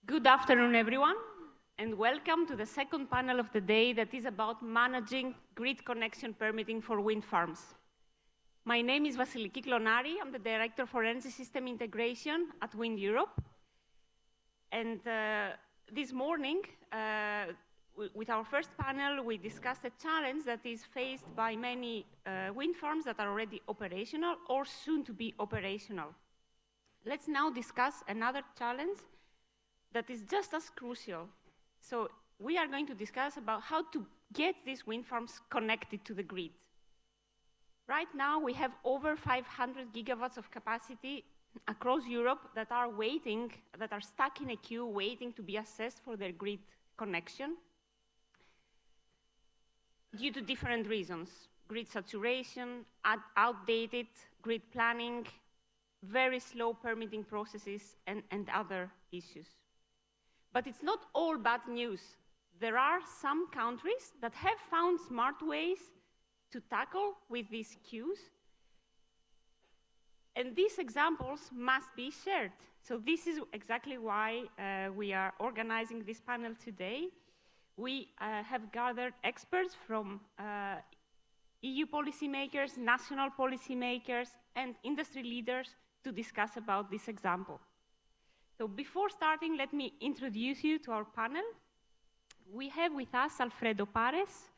Good afternoon, everyone, and welcome to the second panel of the day that is about managing grid connection permitting for wind farms. My name is Vasiliki Klonari. I'm the Director for Energy System Integration at WindEurope. And this morning, with our first panel, we discussed a challenge that is faced by many wind farms that are already operational or soon to be operational. Let's now discuss another challenge that is just as crucial. So we are going to discuss about how to get these wind farms connected to the grid. Right now, we have over 500 gigawatts of capacity across Europe that are waiting, that are stuck in a queue waiting to be assessed for their grid connection due to different reasons: grid saturation, outdated grid planning, very slow permitting processes, and other issues. But it's not all bad news. There are some countries that have found smart ways to tackle with these queues, and these examples must be shared. So this is exactly why we are organizing this panel today. We have gathered experts from EU policymakers, national policymakers, and industry leaders to discuss about this example. So before starting, let me introduce you to our panel. We have with us Alfredo Pares.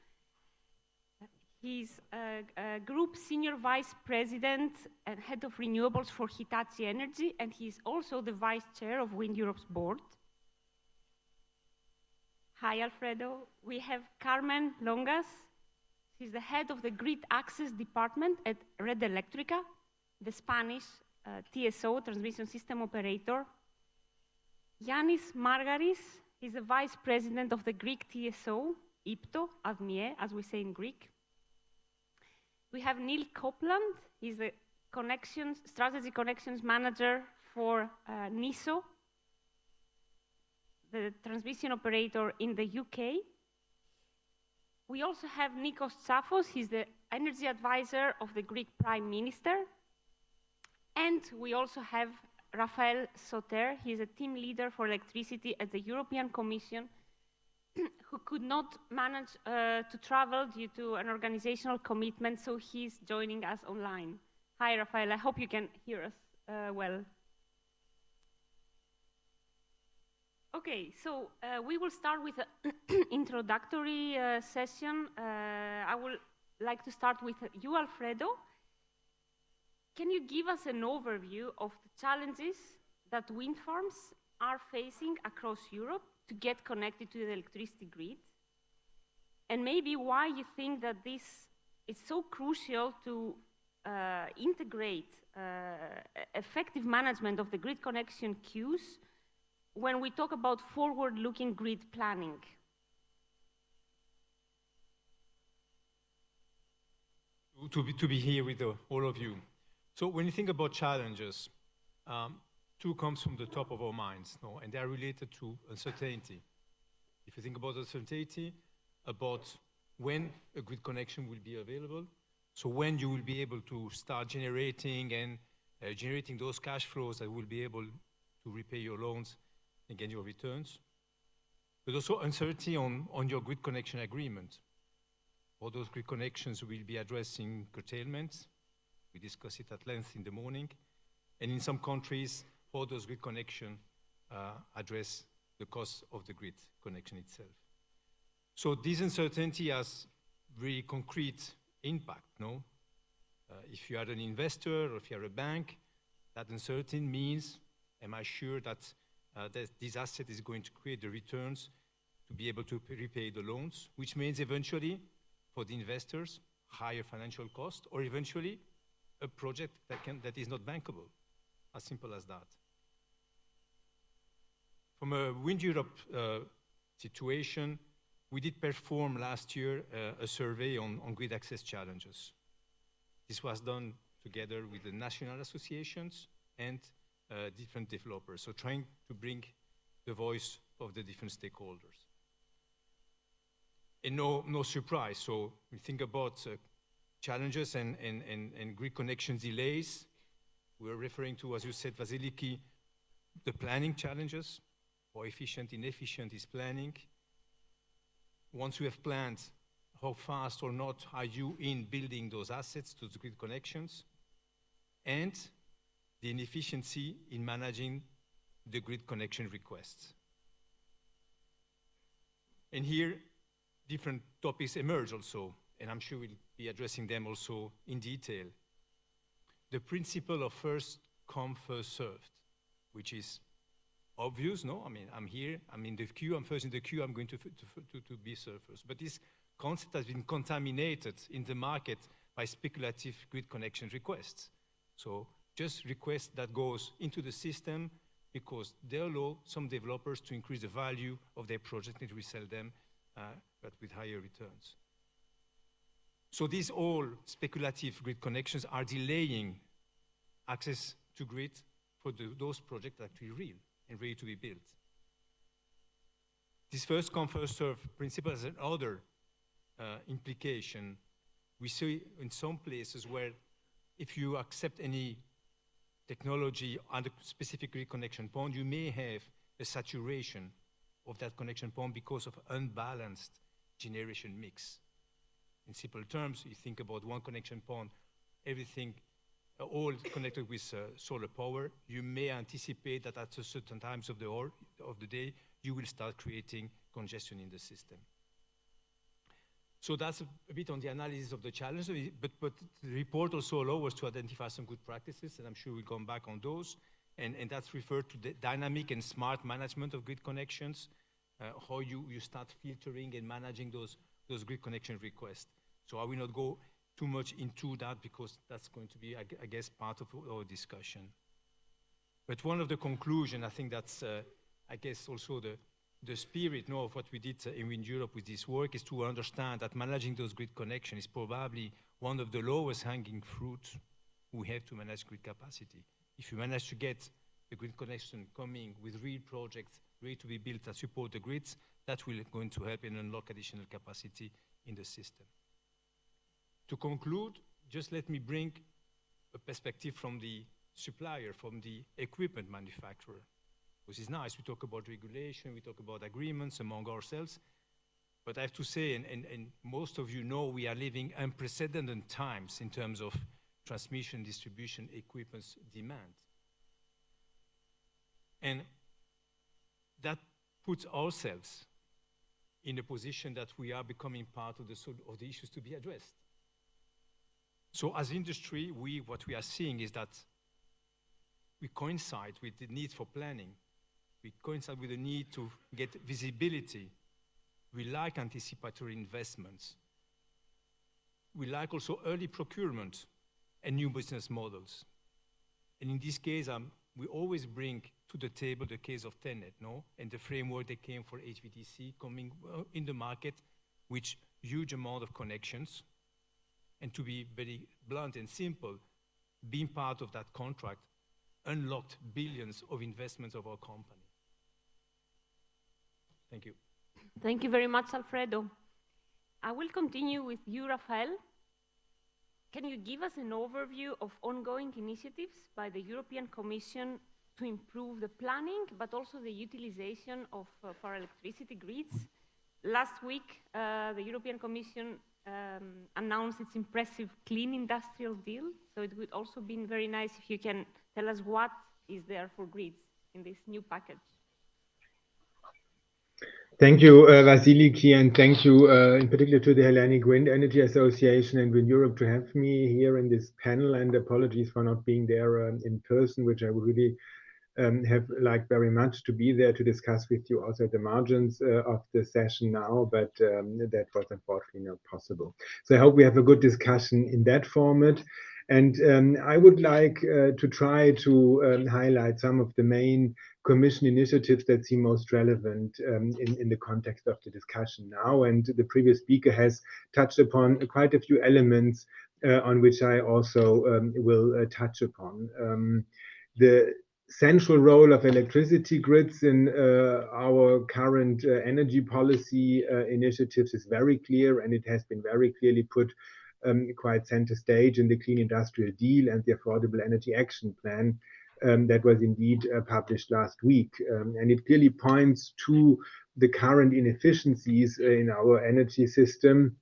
He's a Group Senior Vice President and Head of Renewables for Hitachi Energy, and he's also the Vice Chair of WindEurope's board. Hi, Alfredo. We have Carmen Longas. She's the Head of the Grid Access Department at Red Eléctrica, the Spanish TSO, Transmission System Operator. Yannis Margaris is the Vice President of the Greek TSO, IPTO, HWEA, as we say in Greek. We have Neil Copeland. He's the Strategy Connections Manager for NISO, the transmission operator in the UK. We also have Nikos Tsafos. He's the Energy Advisor of the Greek Prime Minister. And we also have Rafael Soter. He's a team leader for electricity at the European Commission, who could not manage to travel due to an organizational commitment, so he's joining us online. Hi, Rafael. I hope you can hear us well. Okay, so we will start with an introductory session. I would like to start with you, Alfredo. Can you give us an overview of the challenges that wind farms are facing across Europe to get connected to the electricity grid? And maybe why you think that this is so crucial to integrate effective management of the grid connection queues when we talk about forward-looking grid planning? To be here with all of you. So when you think about challenges, two comes from the top of our minds, no? And they are related to uncertainty. If you think about uncertainty, about when a grid connection will be available, so when you will be able to start generating and generating those cash flows that will be able to repay your loans and get your returns. But also uncertainty on your grid connection agreement. All those grid connections will be addressing curtailments. We discussed it at length in the morning. And in some countries, all those grid connections address the cost of the grid connection itself. So this uncertainty has really concrete impact, no? If you are an investor or if you are a bank, that uncertainty means, am I sure that this asset is going to create the returns to be able to repay the loans, which means eventually, for the investors, higher financial cost, or eventually a project that is not bankable. As simple as that. From a WindEurope situation, we did perform last year a survey on grid access challenges. This was done together with the national associations and different developers, so trying to bring the voice of the different stakeholders. And no surprise, so we think about challenges and grid connection delays. We're referring to, as you said, Vasiliki, the planning challenges, How efficient, inefficient is planning? Once you have planned, how fast or not are you in building those assets to the grid connections? And the inefficiency in managing the grid connection requests. And here, different topics emerge also, and I'm sure we'll be addressing them also in detail. The principle of first come, first served, which is obvious, no? I mean, I'm here, I'm in the queue, I'm first in the queue, I'm going to be served first. But this concept has been contaminated in the market by speculative grid connection requests. So just requests that goes into the system because they allow some developers to increase the value of their project and resell them, but with higher returns. So these all speculative grid connections are delaying access to grid for those projects that are actually real and ready to be built. This first come, first serve principle has another implication. We see in some places where if you accept any technology on the specific grid connection point, you may have a saturation of that connection point because of unbalanced generation mix. In simple terms, you think about one connection point, everything, all connected with solar power, you may anticipate that at certain times of the day, you will start creating congestion in the system. So that's a bit on the analysis of the challenge, but the report also allows us to identify some good practices, and I'm sure we'll come back on those. And that's referred to the dynamic and smart management of grid connections, how you start filtering and managing those grid connection requests. So I will not go too much into that because that's going to be, I guess, part of our discussion. But one of the conclusions, I think that's, I guess, also the spirit of what we did in WindEurope with this work is to understand that managing those grid connections is probably one of the lowest hanging fruits we have to manage grid capacity. If you manage to get the grid connection coming with real projects ready to be built that support the grids, that will going to help and unlock additional capacity in the system. To conclude, just let me bring a perspective from the supplier, from the equipment manufacturer. Which is nice, we talk about regulation, we talk about agreements among ourselves, but I have to say, and most of you know, we are living unprecedented times in terms of transmission, distribution, equipment's demand. And that puts ourselves in a position that we are becoming part of the issues to be addressed. So as industry, what we are seeing is that we coincide with the need for planning. We coincide with the need to get visibility. We like anticipatory investments. We like also early procurement and new business models. And in this case, we always bring to the table the case of TenneT, and the framework that came for HVDC coming in the market with huge amount of connections. And to be very blunt and simple, being part of that contract unlocked billions of investments of our company. Thank you. Thank you very much, Alfredo. I will continue with you, Rafael. Can you give us an overview of ongoing initiatives by the European Commission to improve the planning, but also the utilization of our electricity grids? Last week, the European Commission announced its impressive clean industrial deal. So it would also be very nice if you can tell us what is there for grids in this new package. Thank you, Vasiliki, and thank you in particular to the Hellenic Wind Energy Association and WindEurope to have me here in this panel, and apologies for not being there in person, which I would really have liked very much to be there to discuss with you also at the margins of the session now, but that was unfortunately not possible. So I hope we have a good discussion in that format. And I would like to try to highlight some of the main Commission initiatives that seem most relevant in the context of the discussion now. And the previous speaker has touched upon quite a few elements on which I also will touch upon. The central role of electricity grids in our current energy policy initiatives is very clear, and it has been very clearly put quite center stage in the Clean Industrial Deal and the Affordable Energy Action Plan, that was indeed published last week. And it clearly points to the current inefficiencies in our energy system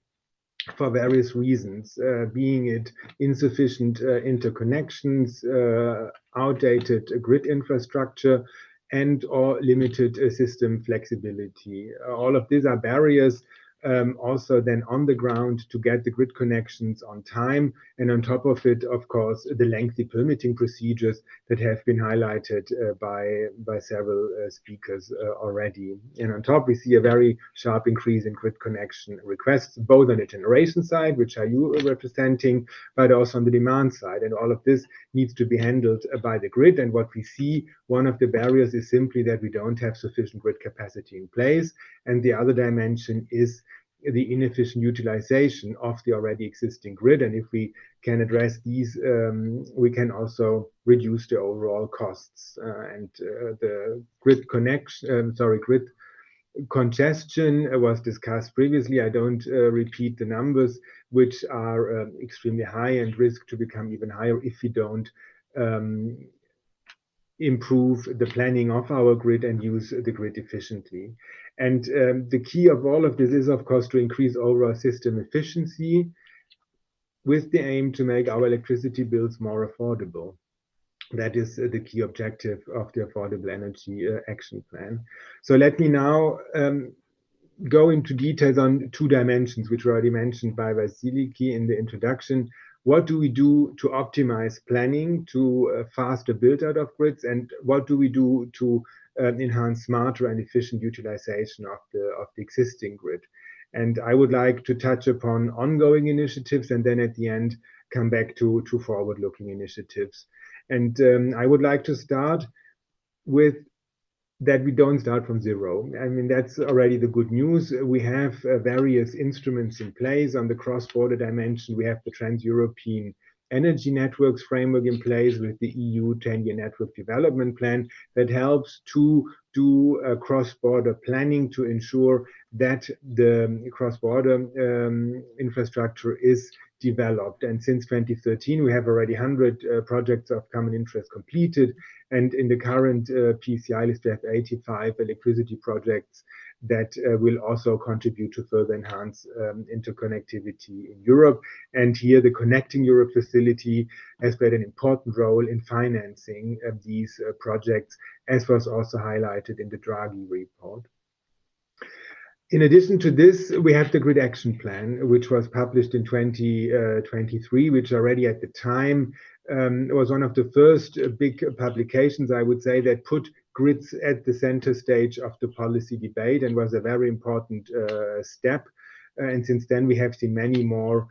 for various reasons, being it insufficient interconnections, outdated grid infrastructure, and or limited system flexibility. All of these are barriers also then on the ground to get the grid connections on time. And on top of it, of course, the lengthy permitting procedures that have been highlighted by several speakers already. And on top, we see a very sharp increase in grid connection requests, both on the generation side, which are you representing, but also on the demand side. And all of this needs to be handled by the grid. And what we see, one of the barriers is simply that we don't have sufficient grid capacity in place. And the other dimension is the inefficient utilization of the already existing grid. And if we can address these, we can also reduce the overall costs. The grid grid congestion was discussed previously. I don't repeat the numbers, which are extremely high and risk to become even higher if we don't improve the planning of our grid and use the grid efficiently. And the key of all of this is, of course, to increase overall system efficiency with the aim to make our electricity bills more affordable. That is the key objective of the Affordable Energy Action Plan. So let me now go into details on two dimensions, which were already mentioned by Vasiliki in the introduction. What do we do to optimize planning, to faster build out of grids, and what do we do to enhance smarter and efficient utilization of the existing grid? And I would like to touch upon ongoing initiatives and then at the end come back to forward-looking initiatives. And I would like to start with that we don't start from zero. I mean, that's already the good news. We have various instruments in place on the cross-border dimension. We have the Trans-European Energy Networks framework in place with the EU 10-year network development plan that helps to do cross-border planning to ensure that the cross-border infrastructure is developed. And since 2013, we have already 100 projects of common interest completed. And in the current PCI list, we have 85 electricity projects that will also contribute to further enhance interconnectivity in Europe. And here, the Connecting Europe facility has played an important role in financing these projects, as was also highlighted in the Draghi report. In addition to this, we have the Grid Action Plan, which was published in 2023, which already at the time was one of the first big publications, I would say, that put grids at the center stage of the policy debate and was a very important step. And since then, we have seen many more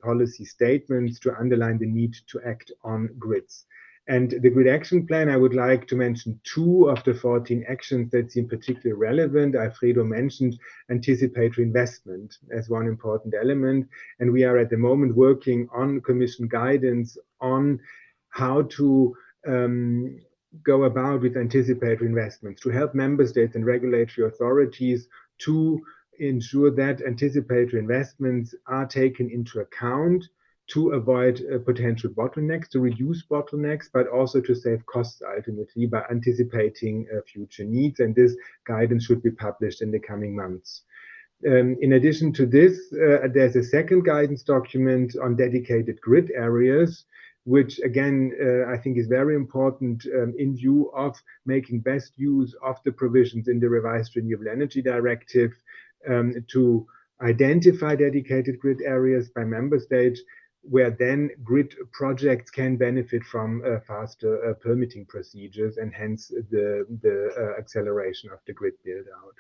policy statements to underline the need to act on grids. And the Grid Action Plan, I would like to mention 2 of the 14 actions that seem particularly relevant. Alfredo mentioned anticipatory investment as one important element. And we are at the moment working on Commission guidance on how to go about with anticipatory investments to help member states and regulatory authorities to ensure that anticipatory investments are taken into account to avoid potential bottlenecks, to reduce bottlenecks, but also to save costs ultimately by anticipating future needs. And this guidance should be published in the coming months. In addition to this, there's a second guidance document on dedicated grid areas, which again, I think is very important in view of making best use of the provisions in the revised Renewable Energy Directive to identify dedicated grid areas by member states, where then grid projects can benefit from faster permitting procedures and hence the acceleration of the grid build out.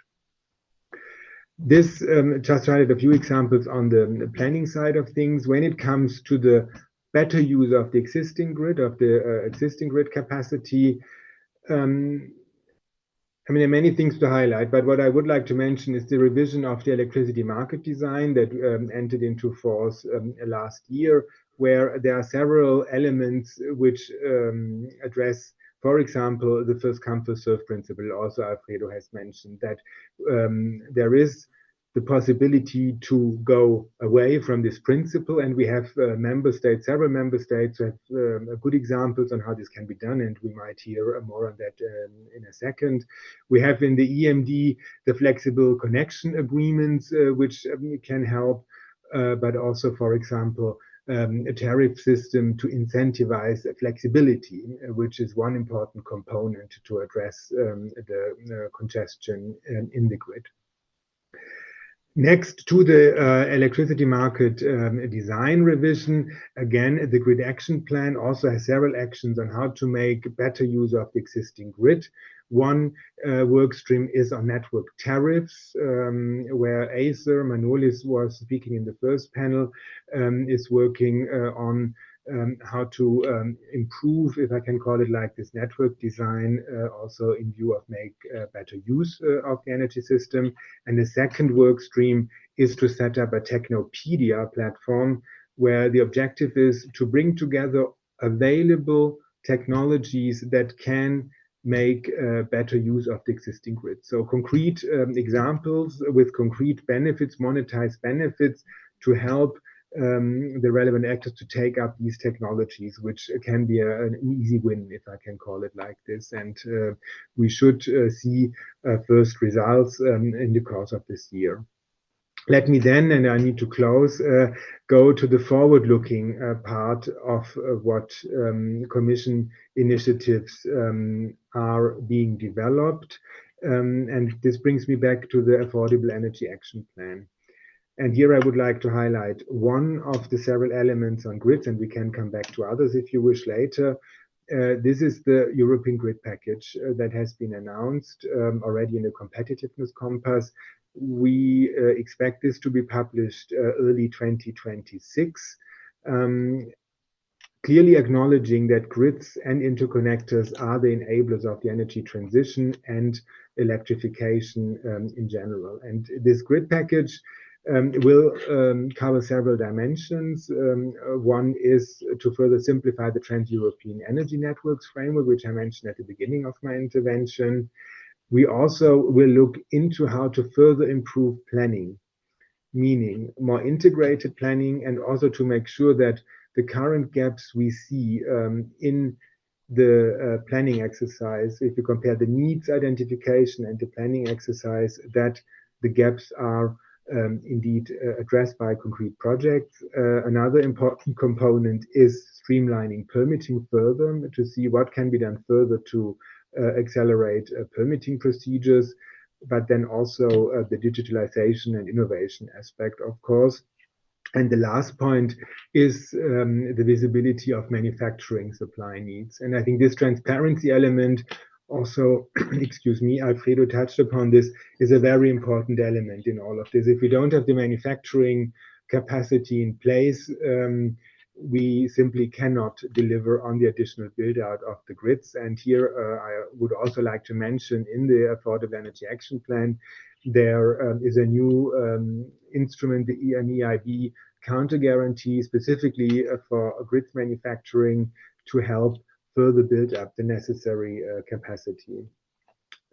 This just highlighted a few examples on the planning side of things. When it comes to the better use of the existing grid, existing grid capacity, I mean, there are many things to highlight, but what I would like to mention is the revision of the electricity market design that entered into force last year, where there are several elements which address, for example, the first come, first served principle. Also, Alfredo has mentioned that there is the possibility to go away from this principle. And we have member states, several member states have good examples on how this can be done, and we might hear more on that in a second. We have in the EMD the flexible connection agreements, which can help, but also, for example, a tariff system to incentivize flexibility, which is one important component to address the congestion in the grid. Next to the electricity market design revision, again, the grid action plan also has several actions on how to make better use of the existing grid. One work stream is on network tariffs, where Acer, Manolis was speaking in the first panel, is working on how to improve, if I can call it like this, network design, also in view of make better use of the energy system. And the second work stream is to set up a Technopedia platform, where the objective is to bring together available technologies that can make better use of the existing grid. So concrete examples with concrete benefits, monetized benefits, to help the relevant actors to take up these technologies, which can be an easy win, if I can call it like this. And we should see first results in the course of this year. Let me then, and I need to close, go to the forward-looking part of what Commission initiatives are being developed. And this brings me back to the Affordable Energy Action Plan. And here I would like to highlight one of the several elements on grids, and we can come back to others if you wish later. This is the European Grid Package that has been announced already in the Competitiveness Compass. We expect this to be published early 2026. Clearly acknowledging that grids and interconnectors are the enablers of the energy transition and electrification in general. And this grid package will cover several dimensions. One is to further simplify the Trans-European Energy Networks framework, which I mentioned at the beginning of my intervention. We also will look into how to further improve planning, meaning more integrated planning, and also to make sure that the current gaps we see in the planning exercise, if you compare the needs identification and the planning exercise, that the gaps are indeed addressed by concrete projects. Another important component is streamlining permitting further to see what can be done further to accelerate permitting procedures, but then also the digitalization and innovation aspect, of course. And the last point is the visibility of manufacturing supply needs. And I think this transparency element also, excuse me, Alfredo touched upon this, is a very important element in all of this. If we don't have the manufacturing capacity in place, we simply cannot deliver on the additional build out of the grids. And here I would also like to mention in the Affordable Energy Action Plan, there is a new instrument, the EIB counter guarantee, specifically for grids manufacturing to help further build up the necessary capacity.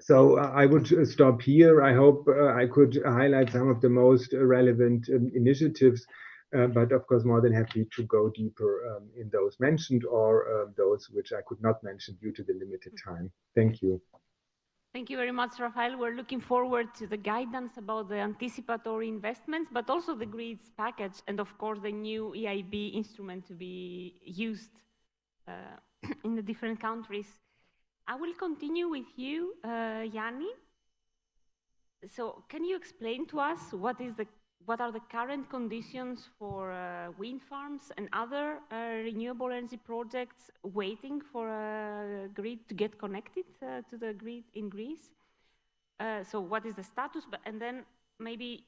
So I would stop here. I hope I could highlight some of the most relevant initiatives, but of course more than happy to go deeper in those mentioned or those which I could not mention due to the limited time. Thank you. Thank you very much, Rafael. We're looking forward to the guidance about the anticipatory investments, but also the grids package, and of course the new EIB instrument to be used in the different countries. I will continue with you, Yanni. So can you explain to us what are the current conditions for wind farms and other renewable energy projects waiting for a grid to get connected to the grid in Greece? So what is the status? And then maybe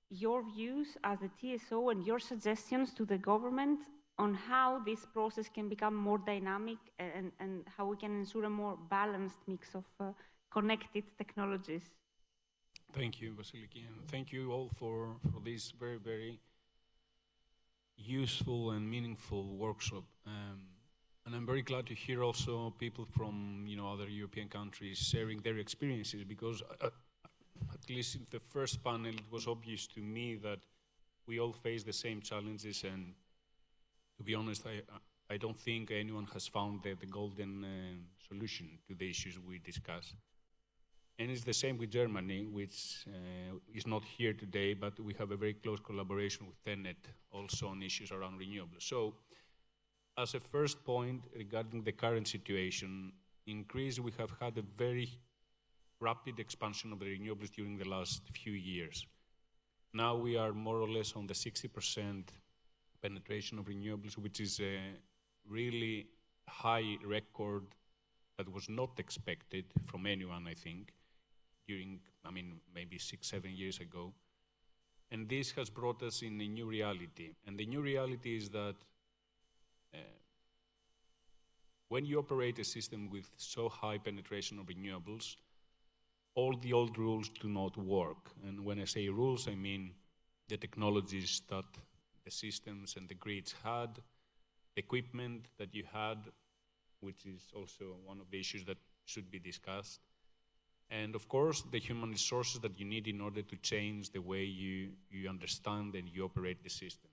your views as the TSO and your suggestions to the government on how this process can become more dynamic and how we can ensure a more balanced mix of connected technologies. Thank you, Vasiliki, and thank you all for this very, very useful and meaningful workshop. And I'm very glad to hear also people from other European countries sharing their experiences, because at least in the first panel, it was obvious to me that we all face the same challenges, and to be honest, I don't think anyone has found the golden solution to the issues we discuss. And it's the same with Germany, which is not here today, but we have a very close collaboration with TENET also on issues around renewables. So, as a first point regarding the current situation, in Greece we have had a very rapid expansion of the renewables during the last few years. Now we are more or less on the 60% penetration of renewables, which is a really high record that was not expected from anyone, I think, during, maybe 6-7 years ago. And this has brought us in a new reality. And the new reality is that when you operate a system with so high penetration of renewables, all the old rules do not work. And when I say rules, I mean the technologies that the systems and the grids had, the equipment that you had, which is also one of the issues that should be discussed, and of course, the human resources that you need in order to change the way you understand and you operate the system.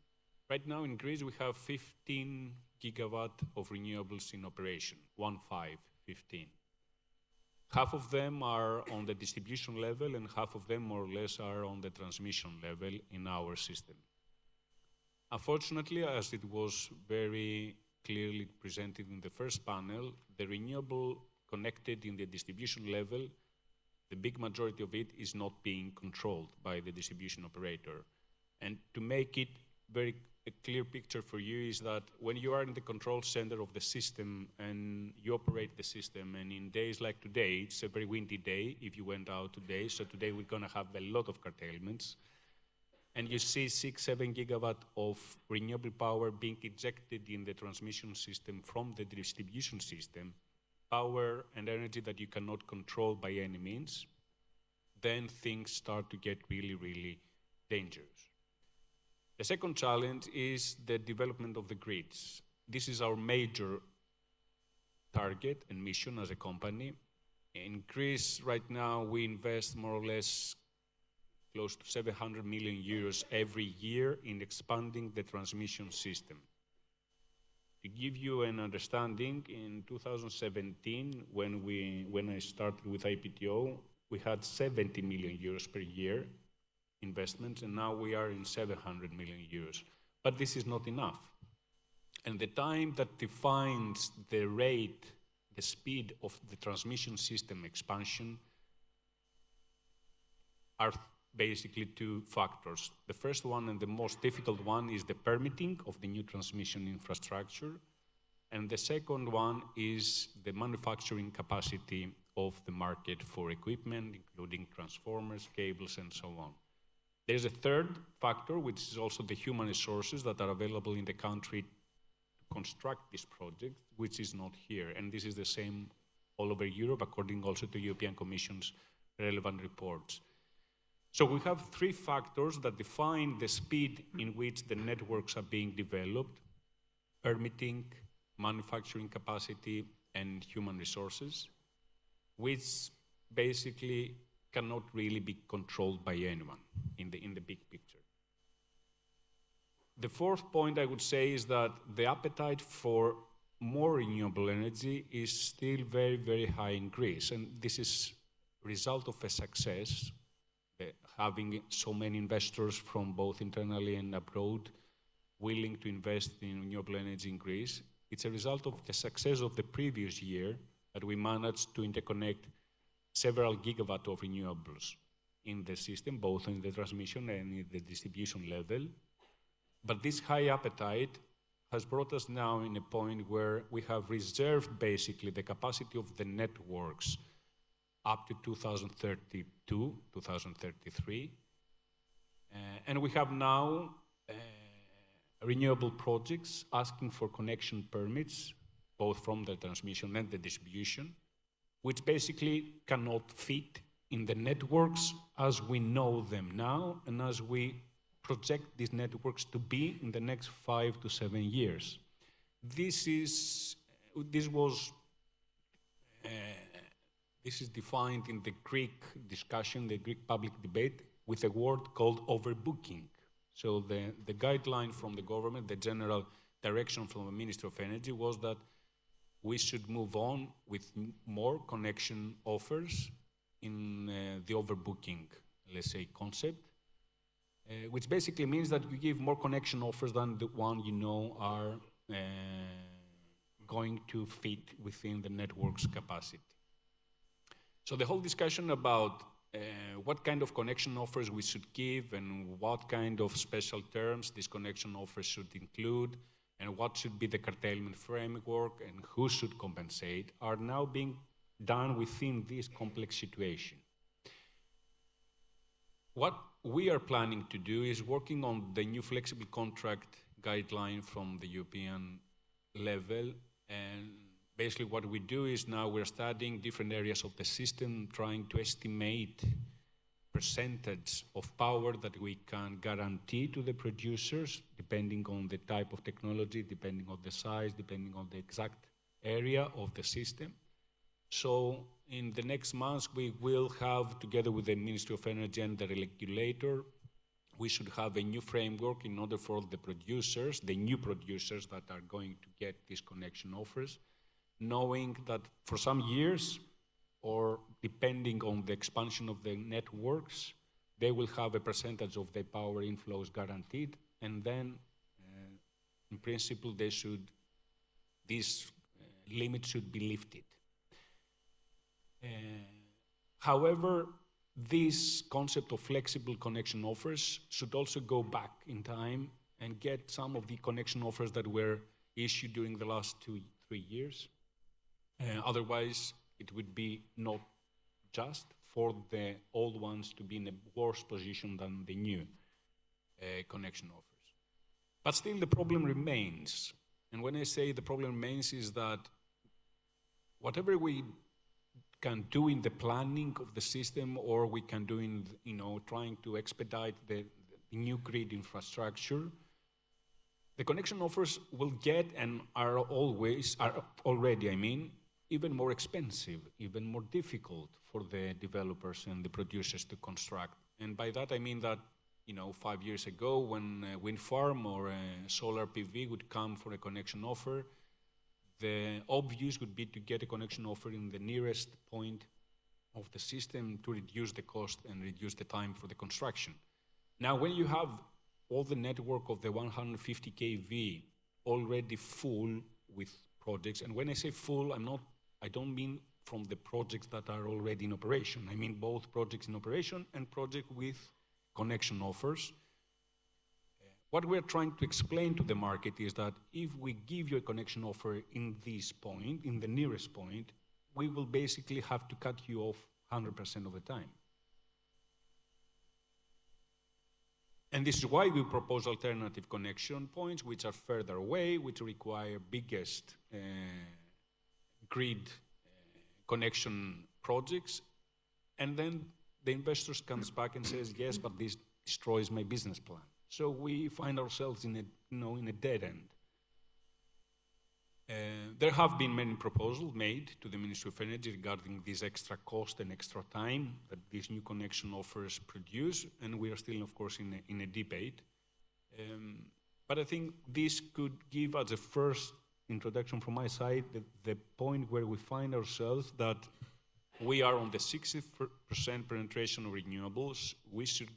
Right now in Greece, we have 15 gigawatt of renewables in operation, 15. Half of them are on the distribution level, and half of them more or less are on the transmission level in our system. Unfortunately, as it was very clearly presented in the first panel, the renewable connected in the distribution level, the big majority of it is not being controlled by the distribution operator. And to make it a clear picture for you is that when you are in the control center of the system and you operate the system, and in days like today, it's a very windy day if you went out today, so today we're going to have a lot of curtailments, and you see 6-7 gigawatt of renewable power being injected in the transmission system from the distribution system, power and energy that you cannot control by any means, then things start to get really, really dangerous. The second challenge is the development of the grids. This is our major target and mission as a company. In Greece, right now, we invest more or less close to 700 million euros every year in expanding the transmission system. To give you an understanding, in 2017, when I started with IPTO, we had 70 million euros per year investments, and now we are in 700 million euros. But this is not enough. And the time that defines the rate, the speed of the transmission system expansion are basically two factors. The first one, and the most difficult one, is the permitting of the new transmission infrastructure. And the second one is the manufacturing capacity of the market for equipment, including transformers, cables, and so on. There's a third factor, which is also the human resources that are available in the country to construct this project, which is not here. And this is the same all over Europe, according also to European Commission's relevant reports. So we have three factors that define the speed in which the networks are being developed: permitting, manufacturing capacity, and human resources, which basically cannot really be controlled by anyone in the big picture. The fourth point I would say is that the appetite for more renewable energy is still very, very high in Greece, and this is a result of a success, having so many investors from both internally and abroad willing to invest in renewable energy in Greece. It's a result of the success of the previous year that we managed to interconnect several gigawatt of renewables in the system, both in the transmission and in the distribution level. But this high appetite has brought us now in a point where we have reserved basically the capacity of the networks up to 2032, 2033. And we have now renewable projects asking for connection permits, both from the transmission and the distribution, which basically cannot fit in the networks as we know them now and as we project these networks to be in the next 5 to 7 years. This was This is defined in the Greek discussion, the Greek public debate, with a word called overbooking. So the guideline from the government, the general direction from the Ministry of Energy was that we should move on with more connection offers in the overbooking, let's say, concept, which basically means that you give more connection offers than the one you know are going to fit within the network's capacity. So the whole discussion about what kind of connection offers we should give and what kind of special terms these connection offers should include and what should be the curtailment framework and who should compensate are now being done within this complex situation. What we are planning to do is working on the new flexible contract guideline from the European level, and basically what we do is now we're studying different areas of the system, trying to estimate percentage of power that we can guarantee to the producers, depending on the type of technology, depending on the size, depending on the exact area of the system. So in the next months, we will have, together with the Ministry of Energy and the regulator, we should have a new framework in order for the producers, the new producers that are going to get these connection offers, knowing that for some years, or depending on the expansion of the networks, they will have a percentage of their power inflows guaranteed, and then, in principle, these limits should be lifted. However, this concept of flexible connection offers should also go back in time and get some of the connection offers that were issued during the last 2-3 years. Otherwise, it would be not just for the old ones to be in a worse position than the new connection offers. But still, the problem remains. And when I say the problem remains is that whatever we can do in the planning of the system, or we can do in, trying to expedite the new grid infrastructure, the connection offers will get and are already, even more expensive, even more difficult for the developers and the producers to construct. And by that I mean that, 5 years ago, when a wind farm or a solar PV would come for a connection offer, the obvious would be to get a connection offer in the nearest point of the system to reduce the cost and reduce the time for the construction. Now, when you have all the network of the 150 kV already full with projects, and when I say full, I don't mean from the projects that are already in operation. I mean both projects in operation and projects with connection offers. What we're trying to explain to the market is that if we give you a connection offer in this point, in the nearest point, we will basically have to cut you off 100% of the time. And this is why we propose alternative connection points, which are further away, which require biggest grid connection projects. And then the investors comes back and says, yes, but this destroys my business plan. So we find ourselves in a dead end. There have been many proposals made to the Ministry of Energy regarding this extra cost and extra time that these new connection offers produce, and we are still, of course, in a debate. But I think this could give us a first introduction from my side, the point where we find ourselves that we are on the 60% penetration of renewables. We should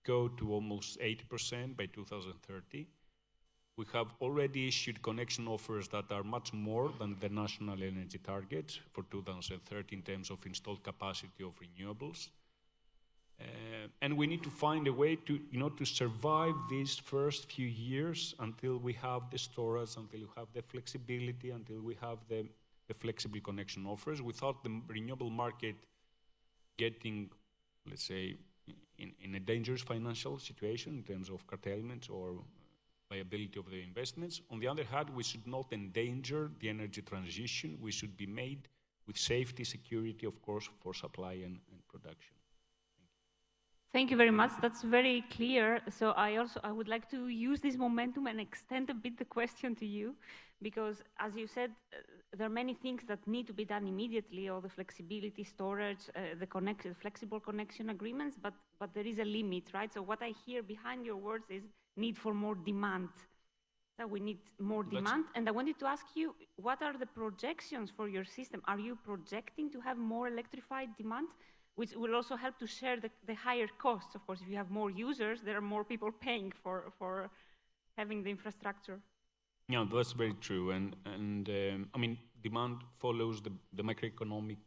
go to almost 80% by 2030. We have already issued connection offers that are much more than the national energy targets for 2030 in terms of installed capacity of renewables. And we need to find a way to, to survive these first few years until we have the storage, until we have the flexibility, until we have the flexible connection offers, without the renewable market getting, let's say, in a dangerous financial situation in terms of curtailments or viability of the investments. On the other hand, we should not endanger the energy transition. We should be made with safety, security, of course, for supply and production. Thank you very much. That's very clear. So I would like to use this momentum and extend a bit the question to you, because as you said, there are many things that need to be done immediately, all the flexibility, storage, the flexible connection agreements, but there is a limit, right? So what I hear behind your words is need for more demand. That we need more demand. And I wanted to ask you, what are the projections for your system? Are you projecting to have more electrified demand, which will also help to share the higher costs? Of course, if you have more users, there are more people paying for having the infrastructure. Yeah, that's very true. And I mean, demand follows the macroeconomic,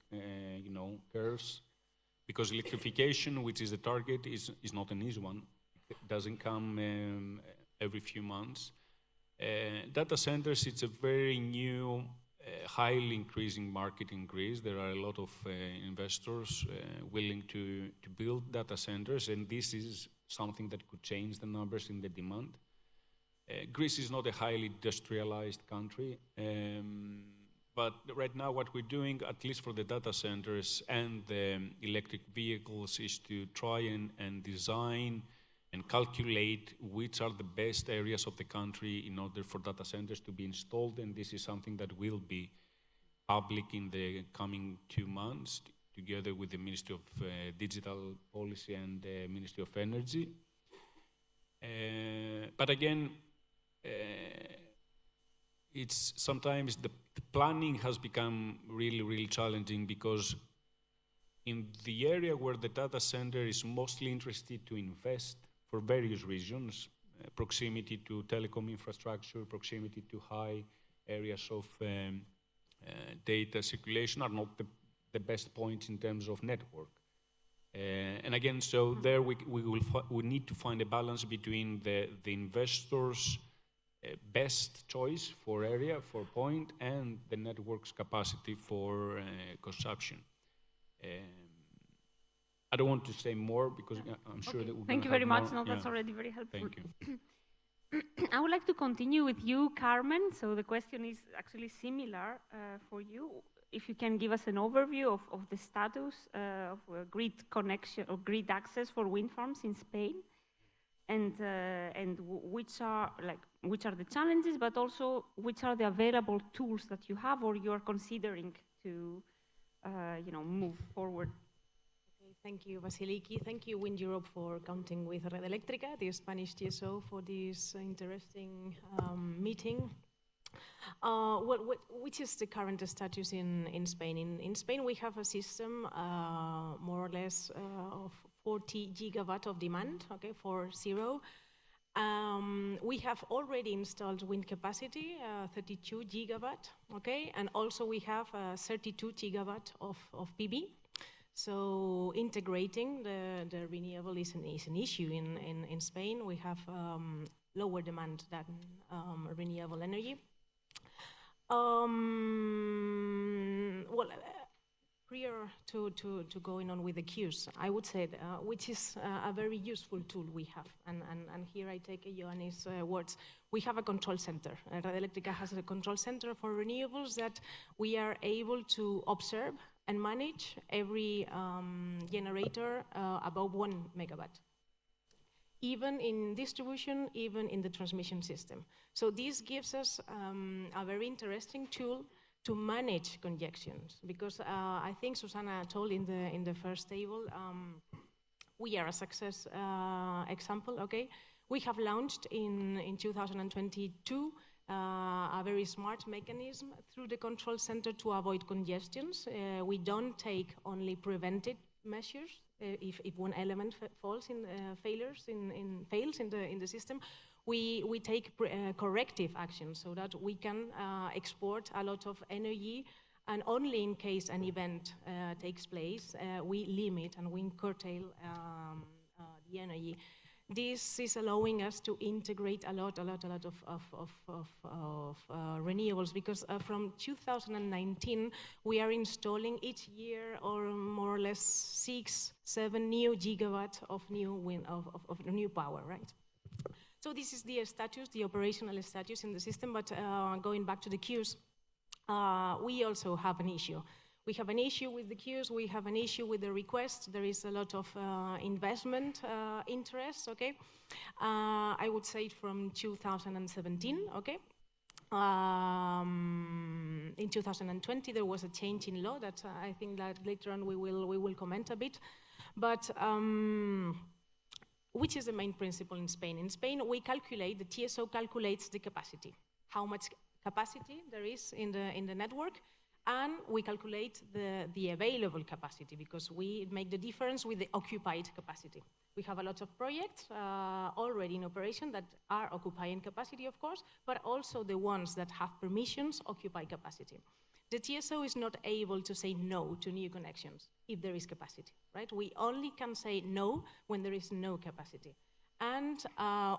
curves, because electrification, which is the target, is not an easy one. It doesn't come every few months. Data centers, it's a very new, highly increasing market in Greece. There are a lot of investors willing to build data centers, and this is something that could change the numbers in the demand. Greece is not a highly industrialized country, but right now what we're doing, at least for the data centers and the electric vehicles, is to try and design and calculate which are the best areas of the country in order for data centers to be installed. And this is something that will be public in the coming 2 months, together with the Ministry of Digital Policy and the Ministry of Energy. But again, it's sometimes the planning has become really, really challenging, because in the area where the data center is mostly interested to invest for various reasons, proximity to telecom infrastructure, proximity to high areas of data circulation, are not the best points in terms of network. And again, so there we need to find a balance between the investors' best choice for area, for point, and the network's capacity for consumption. I don't want to say more, because I'm sure that we're Thank you very much. No, that's already very helpful. Thank you. I would like to continue with you, Carmen. So the question is actually similar for you. If you can give us an overview of the status of grid connection or grid access for wind farms in Spain, and which are the challenges, but also which are the available tools that you have or you are considering to move forward. Thank you, Vasiliki. Thank you, WindEurope, for counting with Red Eléctrica, the Spanish TSO, for this interesting meeting. Which is the current status in Spain? In Spain, we have a system more or less of 40 gigawatt of demand, okay, 40. We have already installed wind capacity, 32 gigawatt, okay, and also we have 32 gigawatt of PV. So integrating the renewable is an issue in Spain. We have lower demand than renewable energy. Prior to going on with the queues, I would say which is a very useful tool we have, and here I take Ioannis' words. We have a control center. Red Eléctrica has a control center for renewables that we are able to observe and manage every generator above 1 megawatt, even in distribution, even in the transmission system. So this gives us a very interesting tool to manage congestions, because I think Susanna told in the first table, we are a success example, okay? We have launched in 2022 a very smart mechanism through the control center to avoid congestions. We don't take only preventive measures if one element fails in the system. We take corrective action so that we can export a lot of energy, and only in case an event takes place, we limit and we curtail the energy. This is allowing us to integrate a lot of renewables, because from 2019 we are installing each year or more or less 6-7 new gigawatts of new power, right? So this is the status, the operational status in the system. But going back to the queues, we also have an issue. We have an issue with the queues, we have an issue with the requests, there is a lot of investment interest, okay? I would say from 2017, okay? In 2020, there was a change in law that I think that later on we will comment a bit. But which is the main principle in Spain? In Spain, we calculate, the TSO calculates the capacity, how much capacity there is in the network, and we calculate the available capacity, because we make the difference with the occupied capacity. We have a lot of projects already in operation that are occupying capacity, of course, but also the ones that have permissions occupy capacity. The TSO is not able to say no to new connections if there is capacity, right? We only can say no when there is no capacity. And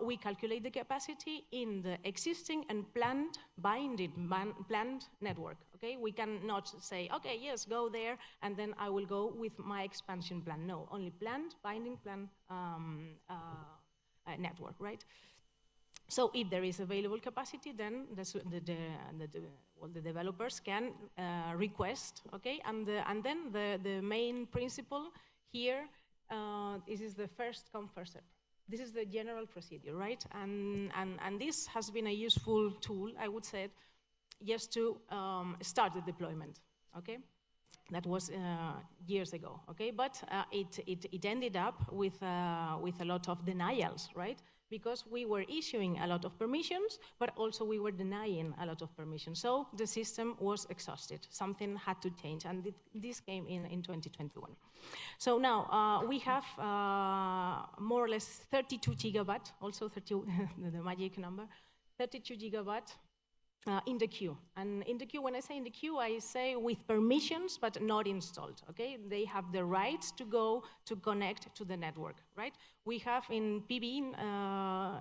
we calculate the capacity in the existing and planned, planned network, okay? We cannot say, okay, yes, go there, and then I will go with my expansion plan. No, only planned, binding plan network, right? So if there is available capacity, then the developers can request, okay? And then the main principle here, this is the first come, first served. This is the general procedure, right? And this has been a useful tool, I would say, just to start the deployment, okay? That was years ago, okay? But it ended up with a lot of denials, right? Because we were issuing a lot of permissions, but also we were denying a lot of permissions. So the system was exhausted. Something had to change, and this came in 2021. So now we have more or less 32 gigawatt, also 30, the magic number, 32 gigawatt in the queue. And in the queue, when I say in the queue, I say with permissions, but not installed, okay? They have the rights to go to connect to the network, right? We have in PV,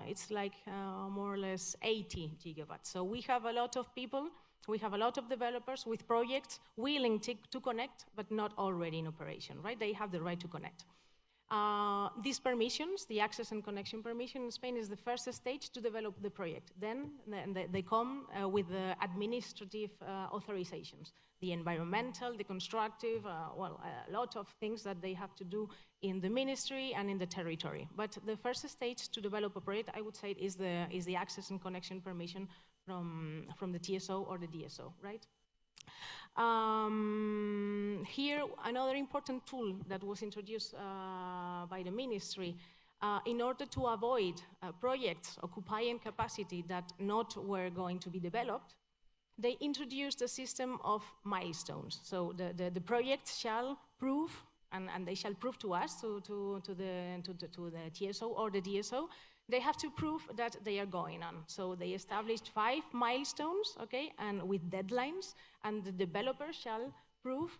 it's like more or less 80 gigawatts. So we have a lot of people, we have a lot of developers with projects willing to connect, but not already in operation, right? They have the right to connect. These permissions, the access and connection permission in Spain, is the first stage to develop the project. Then they come with the administrative authorizations, the environmental, the constructive, well, a lot of things that they have to do in the ministry and in the territory. But the first stage to develop a project, I would say, is the access and connection permission from the TSO or the DSO, right? Here, another important tool that was introduced by the ministry in order to avoid projects occupying capacity that not were going to be developed, they introduced a system of milestones. So the project shall prove, and they shall prove to us, to the TSO or the DSO, they have to prove that they are going on. So they established 5 milestones, okay, and with deadlines, and the developer shall prove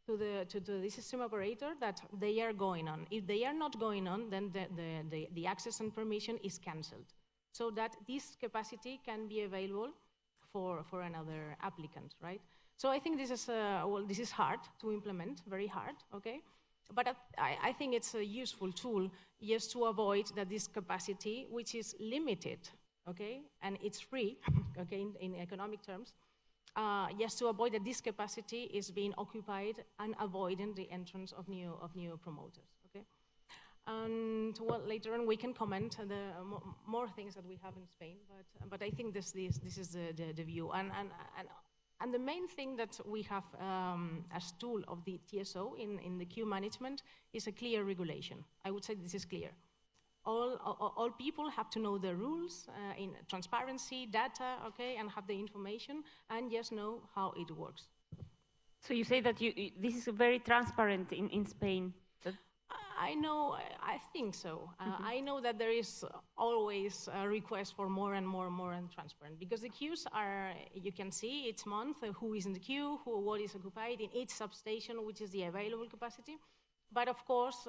to the system operator that they are going on. If they are not going on, then the access and permission is cancelled, so that this capacity can be available for another applicant, right? So I think this is, well, this is hard to implement, very hard, okay? But I think it's a useful tool just to avoid that this capacity, which is limited, okay, and it's free, okay, in economic terms, just to avoid that this capacity is being occupied and avoiding the entrance of new promoters, okay? And well, later on we can comment on the more things that we have in Spain, but I think this is the view. And the main thing that we have as tool of the TSO in the queue management is a clear regulation. I would say this is clear. All people have to know the rules in transparency, data, okay, and have the information and just know how it works. So you say that this is very transparent in Spain. I know, I think so. I know that there is always a request for more and more and transparent, because the queues are, you can see each month who is in the queue, what is occupied in each substation, which is the available capacity. But of course,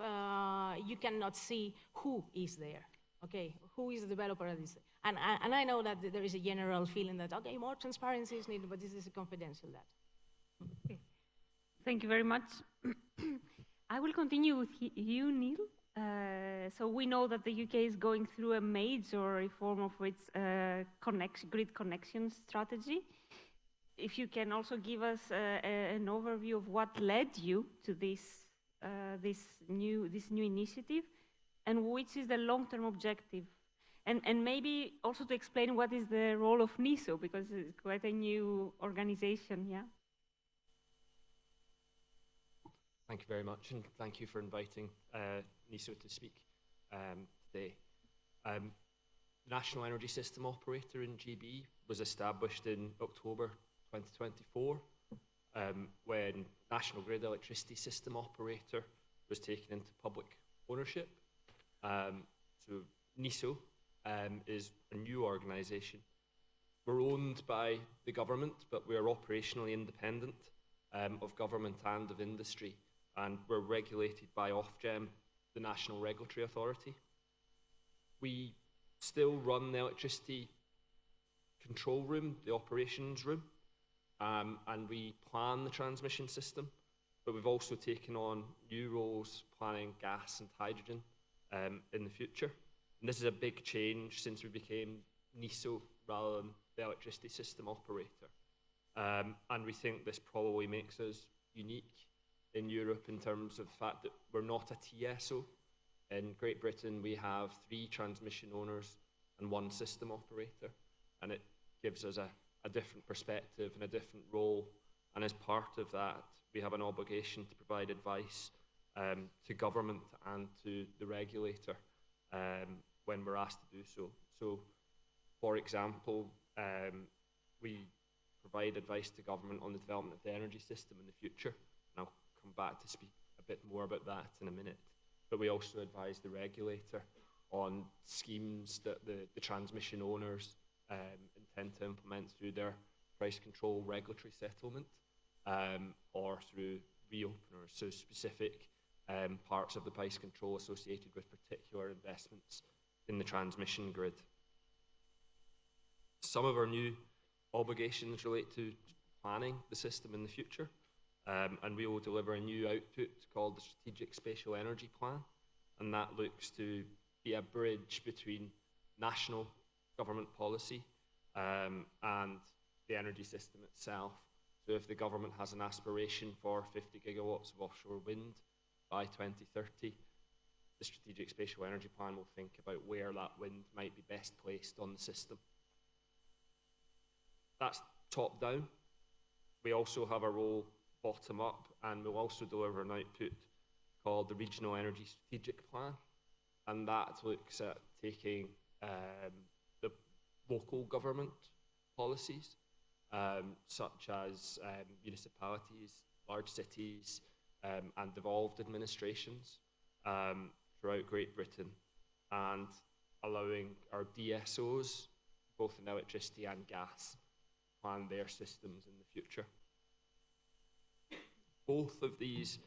you cannot see who is there, okay? Who is the developer of this? And I know that there is a general feeling that, okay, more transparency is needed, but this is a confidential data. Okay. Thank you very much. I will continue with you, Neil. So we know that the UK is going through a major reform of its grid connection strategy. if you can also give us an overview of what led you to this new initiative, and which is the long-term objective, and maybe also to explain what is the role of NISO, because it's quite a new organization. Yeah. Thank you very much, and thank you for inviting NISO to speak today. The National Energy System Operator in GB was established in October 2024 when National Grid Electricity System Operator was taken into public ownership. So NISO is a new organisation. We're owned by the government, but we're operationally independent of government and of industry, and we're regulated by Ofgem, the National Regulatory Authority. We still run the electricity control room, the operations room, and we plan the transmission system, but we've also taken on new roles planning gas and hydrogen in the future. And this is a big change since we became NISO rather than the electricity system operator. And we think this probably makes us unique in Europe in terms of the fact that we're not a TSO. In Great Britain, we have 3 transmission owners and 1 system operator, and it gives us a different perspective and a different role. And as part of that, we have an obligation to provide advice to government and to the regulator when we're asked to do so. So, for example, we provide advice to government on the development of the energy system in the future, and I'll come back to speak a bit more about that in a minute. But we also advise the regulator on schemes that the transmission owners intend to implement through their price control regulatory settlement or through reopeners, so specific parts of the price control associated with particular investments in the transmission grid. Some of our new obligations relate to planning the system in the future, and we will deliver a new output called the Strategic Spatial Energy Plan, and that looks to be a bridge between national government policy and the energy system itself. So if the government has an aspiration for 50 gigawatts of offshore wind by 2030, the Strategic Spatial Energy Plan will think about where that wind might be best placed on the system. That's top down. We also have a role bottom up, and we'll also deliver an output called the Regional Energy Strategic Plan, and that looks at taking the local government policies, such as municipalities, large cities, and devolved administrations throughout Great Britain, and allowing our DSOs, both in electricity and gas, plan their systems in the future. Both of these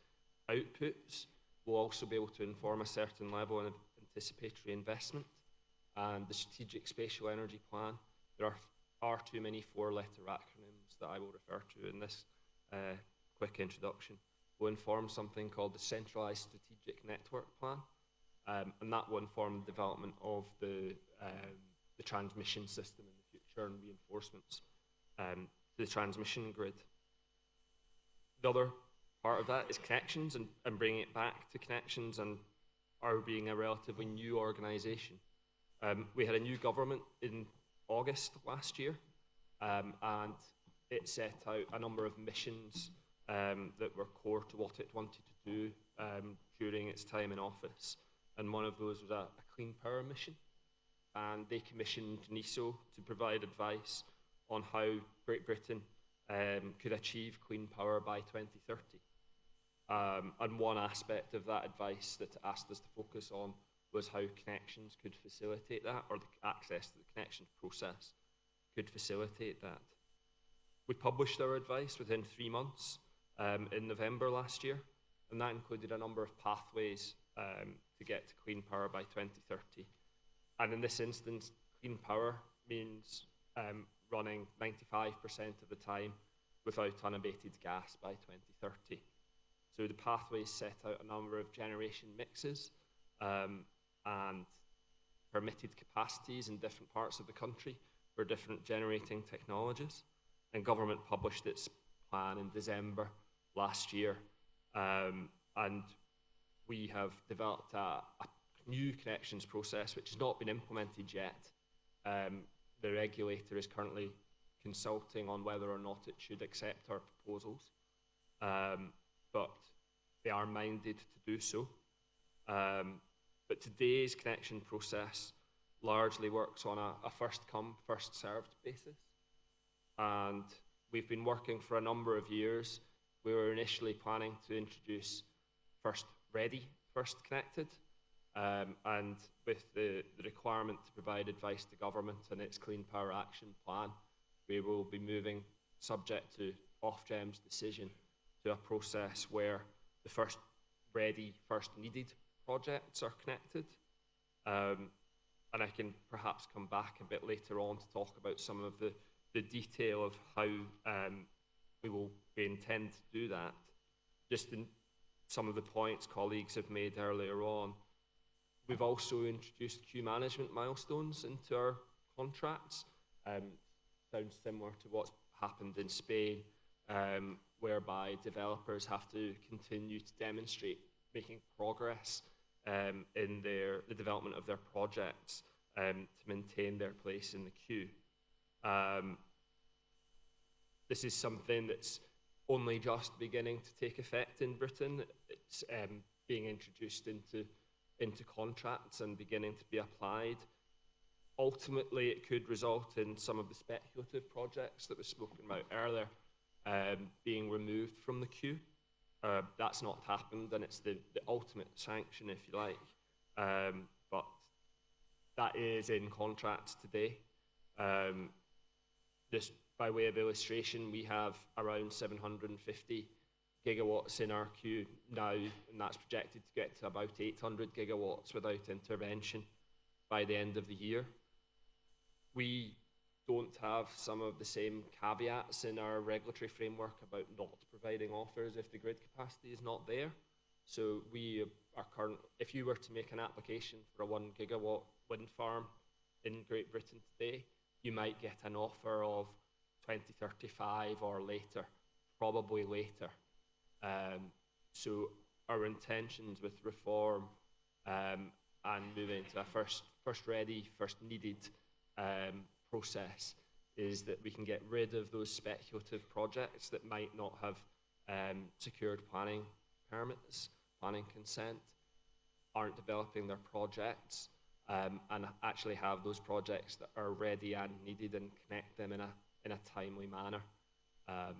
outputs will also be able to inform a certain level of anticipatory investment, and the Strategic Spatial Energy Plan, there are too many 4-letter acronyms that I will refer to in this quick introduction, will inform something called the Centralised Strategic Network Plan, and that will inform the development of the transmission system in the future and reinforcements to the transmission grid. The other part of that is connections and bringing it back to connections and our being a relatively new organisation. We had a new government in August last year, and it set out a number of missions that were core to what it wanted to do during its time in office. And one of those was a clean power mission. And they commissioned NISO to provide advice on how Great Britain could achieve clean power by 2030. And one aspect of that advice that it asked us to focus on was how connections could facilitate that, or the access to the connections process could facilitate that. We published our advice within 3 months in November last year, and that included a number of pathways to get to clean power by 2030. And in this instance, clean power means running 95% of the time without unabated gas by 2030. So the pathways set out a number of generation mixes and permitted capacities in different parts of the country for different generating technologies, and government published its plan in December last year. And we have developed a new connections process which has not been implemented yet. The regulator is currently consulting on whether or not it should accept our proposals, but they are minded to do so. But today's connection process largely works on a first-come, first-served basis. And we've been working for a number of years. We were initially planning to introduce first ready, first connected, and with the requirement to provide advice to government and its Clean Power Action Plan, we will be moving, subject to Ofgem's decision, to a process where the first ready, first needed projects are connected. And I can perhaps come back a bit later on to talk about some of the detail of how we intend to do that. Just in some of the points colleagues have made earlier on, we've also introduced queue management milestones into our contracts. Sounds similar to what's happened in Spain, whereby developers have to continue to demonstrate making progress in the development of their projects to maintain their place in the queue. This is something that's only just beginning to take effect in Britain. It's being introduced into contracts and beginning to be applied. Ultimately, it could result in some of the speculative projects that were spoken about earlier being removed from the queue. That's not happened, and it's the ultimate sanction, if you like. But that is in contracts today. Just by way of illustration, we have around 750 gigawatts in our queue now, and that's projected to get to about 800 gigawatts without intervention by the end of the year. We don't have some of the same caveats in our regulatory framework about not providing offers if the grid capacity is not there. So we are if you were to make an application for a 1 gigawatt wind farm in Great Britain today, you might get an offer of 2035 or later, probably later. So our intentions with reform and moving to a first ready, first needed process is that we can get rid of those speculative projects that might not have secured planning permits, planning consent, aren't developing their projects, and actually have those projects that are ready and needed and connect them in a timely manner. I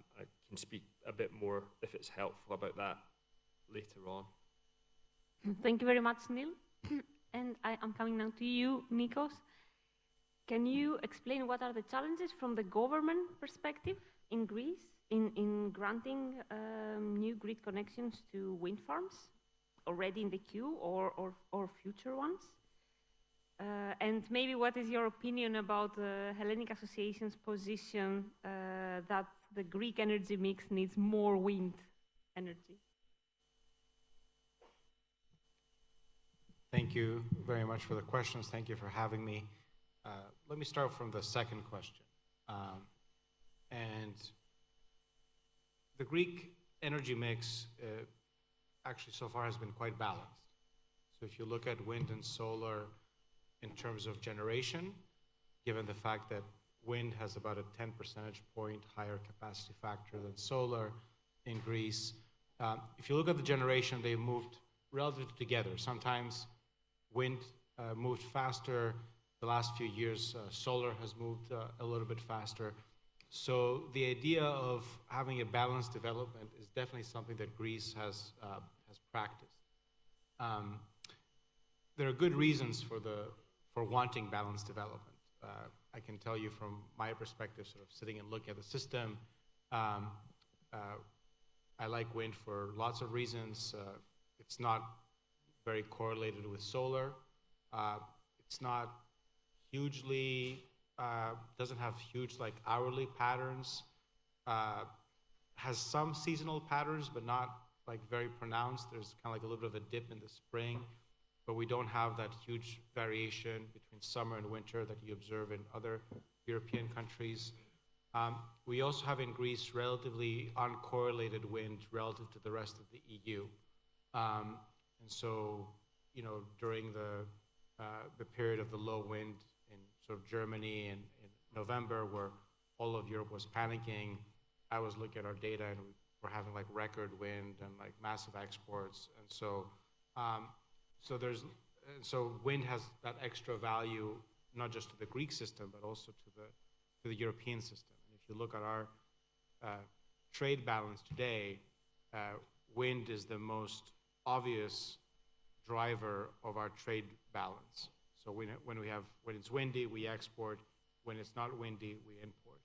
can speak a bit more, if it's helpful, about that later on. Thank you very much, Neil. And I'm coming now to you, Nikos. Can you explain what are the challenges from the government perspective in Greece in granting new grid connections to wind farms already in the queue or future ones? And maybe what is your opinion about the Hellenic Association's position that the Greek energy mix needs more wind energy? Thank you very much for the questions. Thank you for having me. Let me start from the second question. And the Greek energy mix actually so far has been quite balanced. So if you look at wind and solar in terms of generation, given the fact that wind has about a 10 percentage point higher capacity factor than solar in Greece, if you look at the generation, they moved relatively together. Sometimes wind moved faster. The last few years, solar has moved a little bit faster. So the idea of having a balanced development is definitely something that Greece has practiced. There are good reasons for wanting balanced development. I can tell you from my perspective, sort of sitting and looking at the system, I like wind for lots of reasons. It's not very correlated with solar. It's not hugely, doesn't have huge like hourly patterns. Has some seasonal patterns, but not like very pronounced. There's kind of like a little bit of a dip in the spring, but we don't have that huge variation between summer and winter that you observe in other European countries. We also have in Greece relatively uncorrelated wind relative to the rest of the EU. And so, during the period of the low wind in sort of Germany in November, where all of Europe was panicking, I was looking at our data and we're having like record wind and like massive exports. And so, so wind has that extra value, not just to the Greek system, but also to the European system. And if you look at our trade balance today, wind is the most obvious driver of our trade balance. So when it's windy, we export. When it's not windy, we import.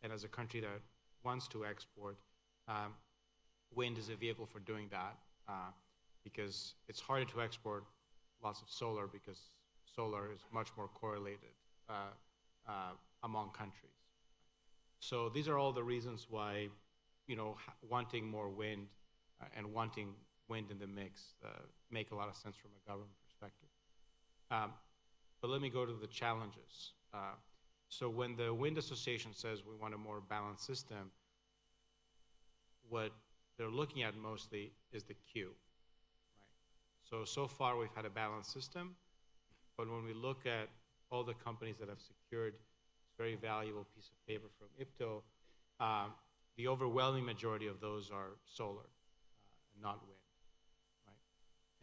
And as a country that wants to export, wind is a vehicle for doing that, because it's harder to export lots of solar because solar is much more correlated among countries. So these are all the reasons why, wanting more wind and wanting wind in the mix make a lot of sense from a government perspective. But let me go to the challenges. So when the Wind Association says we want a more balanced system, what they're looking at mostly is the queue. Right? So far we've had a balanced system, but when we look at all the companies that have secured this very valuable piece of paper from IPTO, the overwhelming majority of those are solar, and not wind. Right?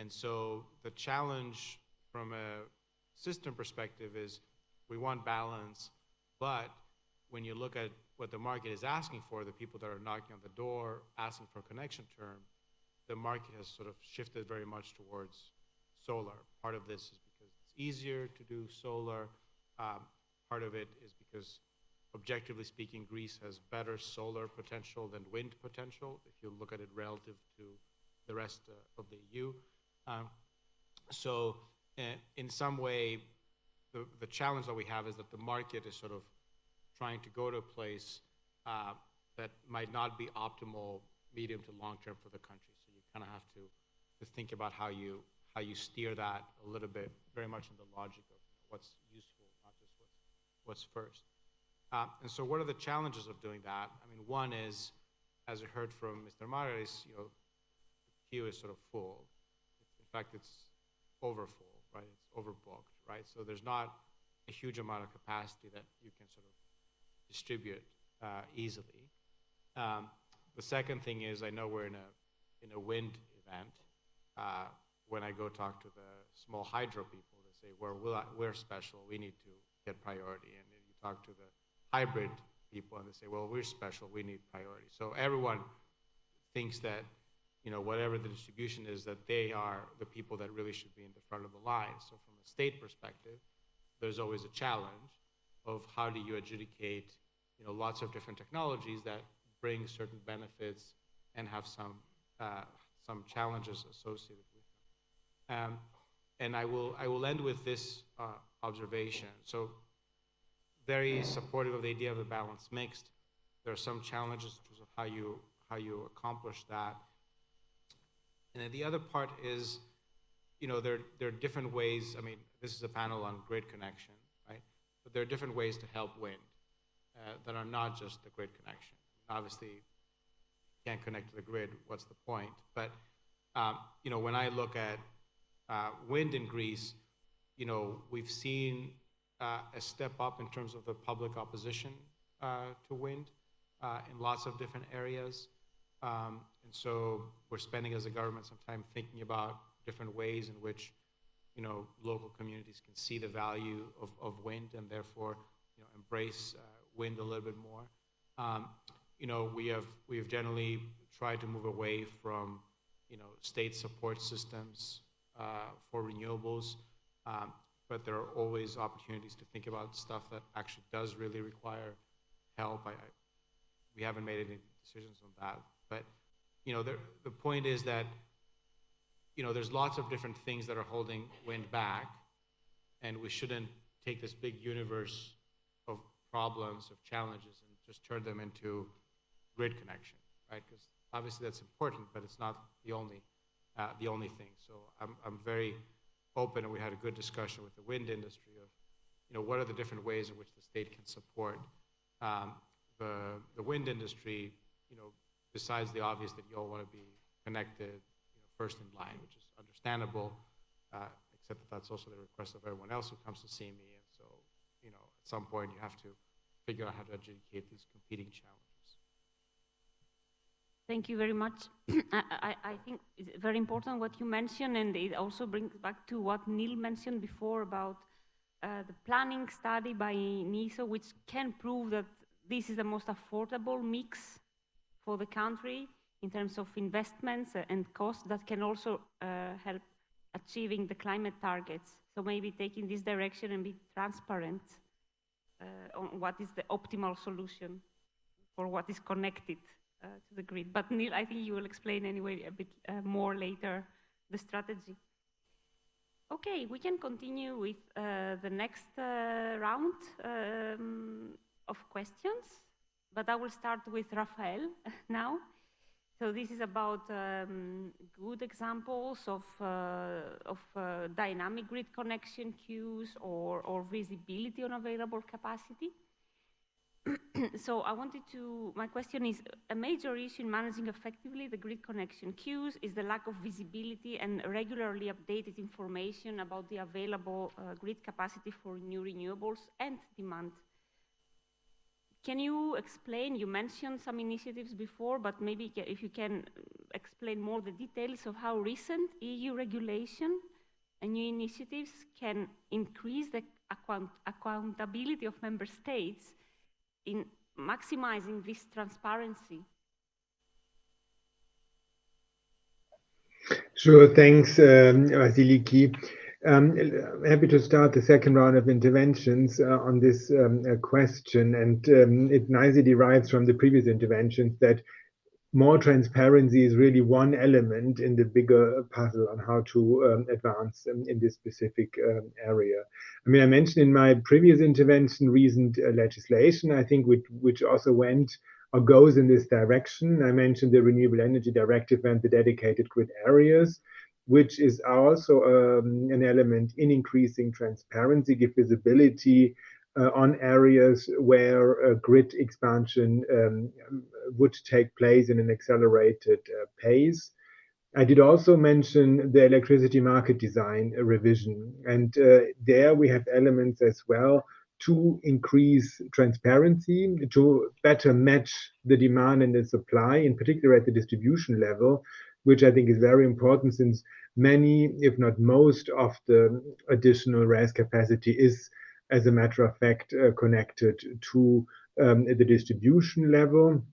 And so the challenge from a system perspective is we want balance, but when you look at what the market is asking for, the people that are knocking on the door asking for a connection term, the market has sort of shifted very much towards solar. Part of this is because it's easier to do solar. Part of it is because, objectively speaking, Greece has better solar potential than wind potential, if you look at it relative to the rest of the EU. So in some way, the challenge that we have is that the market is sort of trying to go to a place that might not be optimal medium to long term for the country. So you kind of have to think about how you steer that a little bit, very much in the logic of what's useful, not just what's first. And so what are the challenges of doing that? I mean, one is, as I heard from Mr. Maris, the queue is sort of full. In fact, it's overfull, right? It's overbooked, right? So there's not a huge amount of capacity that you can sort of distribute easily. The second thing is, I know we're in a wind event. When I go talk to the small hydro people, they say, we're special, we need to get priority. And then you talk to the hybrid people and they say, well, we're special, we need priority. So everyone thinks that, whatever the distribution is, that they are the people that really should be in the front of the line. So from a state perspective, there's always a challenge of how do you adjudicate, lots of different technologies that bring certain benefits and have some challenges associated with them. And I will end with this observation. So very supportive of the idea of a balanced mix. There are some challenges in terms of how you accomplish that. And then the other part is, there are different ways. I mean, this is a panel on grid connection, right? But there are different ways to help wind that are not just the grid connection. Obviously, you can't connect to the grid. What's the point? But when I look at wind in Greece, we've seen a step up in terms of the public opposition to wind in lots of different areas. And so we're spending as a government some time thinking about different ways in which, local communities can see the value of wind and therefore, embrace wind a little bit more. We have generally tried to move away from, state support systems for renewables, but there are always opportunities to think about stuff that actually does really require help. We haven't made any decisions on that, but the point is that there's lots of different things that are holding wind back, and we shouldn't take this big universe of problems, of challenges, and just turn them into grid connection, right? Because obviously that's important, but it's not the only thing. So I'm very open, and we had a good discussion with the wind industry of what are the different ways in which the state can support the wind industry, besides the obvious that you all want to be connected, first in line, which is understandable, except that that's also the request of everyone else who comes to see me. And so, at some point you have to figure out how to educate these competing challenges. Thank you very much. I think it's very important what you mentioned, and it also brings back to what Neil mentioned before about the planning study by NISO, which can prove that this is the most affordable mix for the country in terms of investments and costs that can also help achieving the climate targets. So maybe taking this direction and be transparent on what is the optimal solution for what is connected to the grid. But Neil, I think you will explain anyway a bit more later the strategy. Okay, we can continue with the next round of questions, but I will start with Rafael now. So this is about good examples of dynamic grid connection queues or visibility on available capacity. So I wanted to, my question is, a major issue in managing effectively the grid connection queues is the lack of visibility and regularly updated information about the available grid capacity for new renewables and demand. Can you explain, you mentioned some initiatives before, but maybe if you can explain more the details of how recent EU regulation and new initiatives can increase the accountability of member states in maximizing this transparency? Sure, thanks, Vasiliki. Happy to start the second round of interventions on this question, and it nicely derives from the previous interventions that more transparency is really one element in the bigger puzzle on how to advance in this specific area. I mean, I mentioned in my previous intervention recent legislation, I think, which also went or goes in this direction. I mentioned the Renewable Energy Directive and the dedicated grid areas, which is also an element in increasing transparency, give visibility on areas where grid expansion would take place in an accelerated pace. I did also mention the electricity market design revision, and there we have elements as well to increase transparency, to better match the demand and the supply, in particular at the distribution level, which I think is very important since many, if not most, of the additional RAS capacity is, as a matter of fact, connected to the distribution level.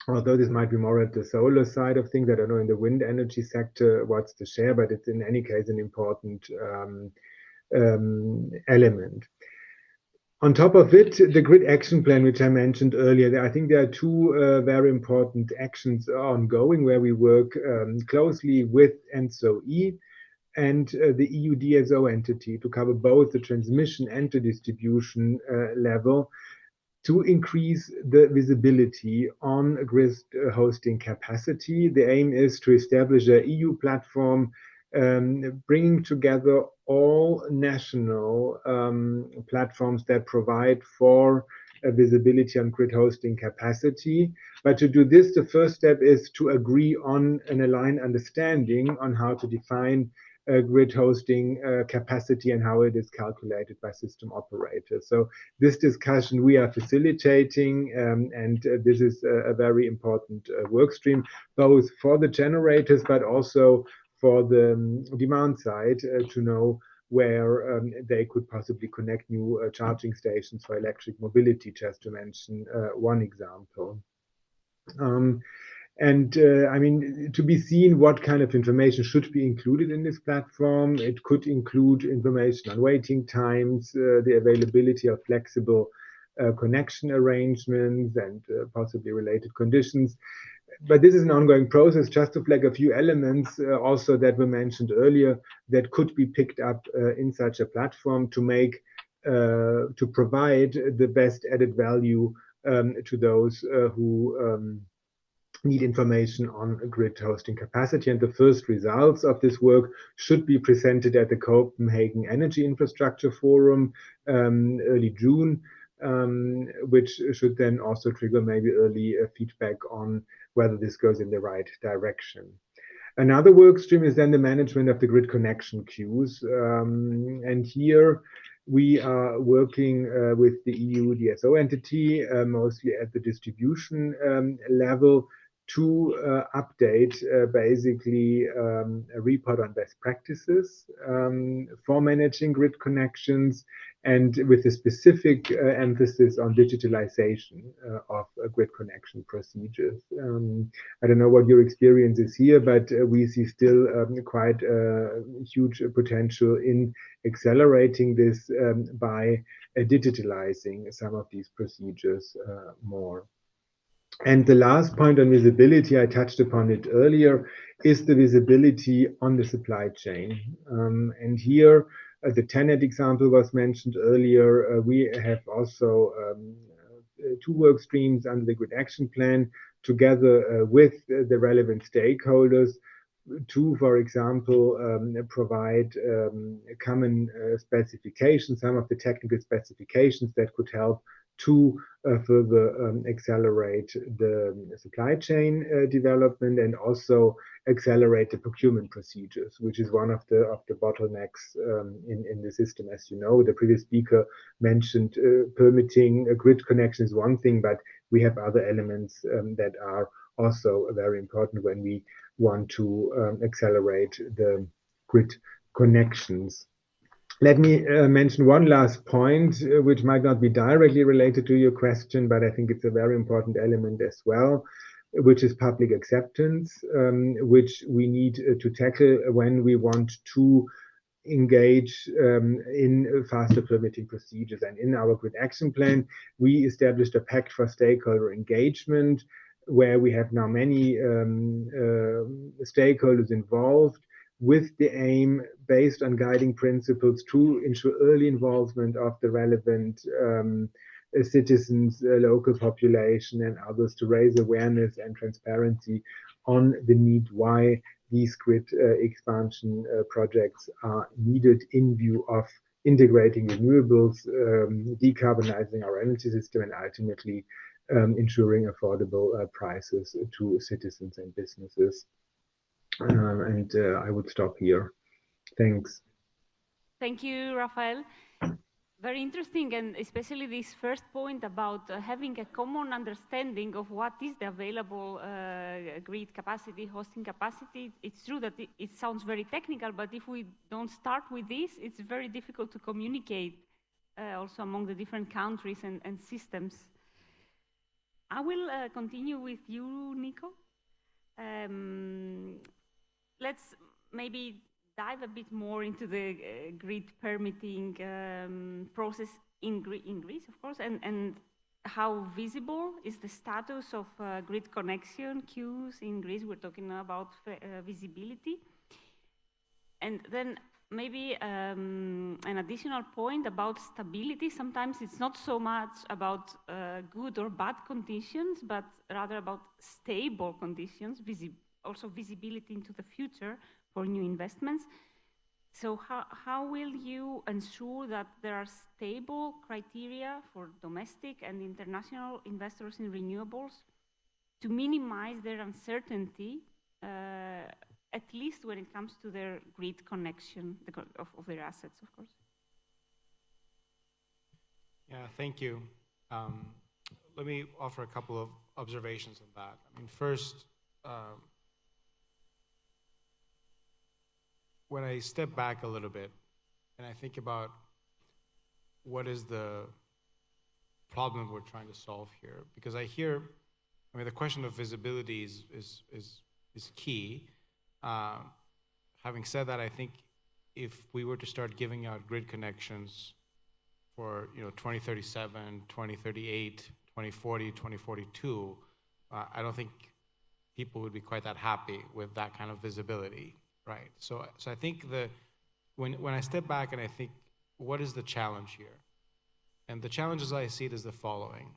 Although this might be more at the solar side of things, I don't know in the wind energy sector what's the share, but it's in any case an important element. On top of it, the grid action plan, which I mentioned earlier, I think there are two very important actions ongoing where we work closely with HWEA and the EU DSO entity to cover both the transmission and the distribution level to increase the visibility on grid hosting capacity. The aim is to establish an EU platform bringing together all national platforms that provide for visibility on grid hosting capacity. But to do this, the first step is to agree on an aligned understanding on how to define grid hosting capacity and how it is calculated by system operators. So this discussion we are facilitating, and this is a very important work stream, both for the generators, but also for the demand side to know where they could possibly connect new charging stations for electric mobility, just to mention one example. I mean, to be seen what kind of information should be included in this platform. It could include information on waiting times, the availability of flexible connection arrangements and possibly related conditions. But this is an ongoing process. Just to flag a few elements also that were mentioned earlier that could be picked up in such a platform to make, to provide the best added value to those who need information on grid hosting capacity. And the first results of this work should be presented at the Copenhagen Energy Infrastructure Forum early June. which should then also trigger maybe early feedback on whether this goes in the right direction. Another work stream is then the management of the grid connection queues. And here we are working with the EU DSO entity, mostly at the distribution level, to update basically a report on best practices for managing grid connections, and with a specific emphasis on digitalization of grid connection procedures. I don't know what your experience is here, but we see still quite huge potential in accelerating this by digitalizing some of these procedures more. And the last point on visibility, I touched upon it earlier, is the visibility on the supply chain. And here, the TenneT example was mentioned earlier. We have also two work streams under the Grid Action Plan together with the relevant stakeholders to, for example, provide common specifications, some of the technical specifications that could help to further accelerate the supply chain development and also accelerate the procurement procedures, which is one of the bottlenecks in the system. As you know, the previous speaker mentioned permitting a grid connection is one thing, but we have other elements that are also very important when we want to accelerate the grid connections. Let me mention one last point, which might not be directly related to your question, but I think it's a very important element as well, which is public acceptance, which we need to tackle when we want to engage in faster permitting procedures. And in our Grid Action Plan, we established a pact for stakeholder engagement, where we have now many stakeholders involved, with the aim, based on guiding principles, to ensure early involvement of the relevant citizens, local population, and others, to raise awareness and transparency on the need why these grid expansion projects are needed in view of integrating renewables, decarbonizing our energy system, and ultimately ensuring affordable prices to citizens and businesses. And I would stop here. Thanks. Thank you, Rafael. Very interesting, and especially this first point about having a common understanding of what is the available grid capacity, hosting capacity. It's true that it sounds very technical, but if we don't start with this, it's very difficult to communicate also among the different countries and systems. I will continue with you, Nico. Let's maybe dive a bit more into the grid permitting process in Greece, of course, and how visible is the status of grid connection queues in Greece. We're talking about visibility. And then maybe an additional point about stability. Sometimes it's not so much about good or bad conditions, but rather about stable conditions, also visibility into the future for new investments. So how will you ensure that there are stable criteria for domestic and international investors in renewables to minimize their uncertainty, at least when it comes to their grid connection of their assets, of course? Yeah, thank you. Let me offer a couple of observations on that. I mean, first, when I step back a little bit and I think about what is the problem we're trying to solve here, because I mean, the question of visibility is key. Having said that, I think if we were to start giving out grid connections for 2037, 2038, 2040, 2042, I don't think people would be quite that happy with that kind of visibility. Right. So I think when I step back and I think, what is the challenge here? And the challenge as I see it is the following.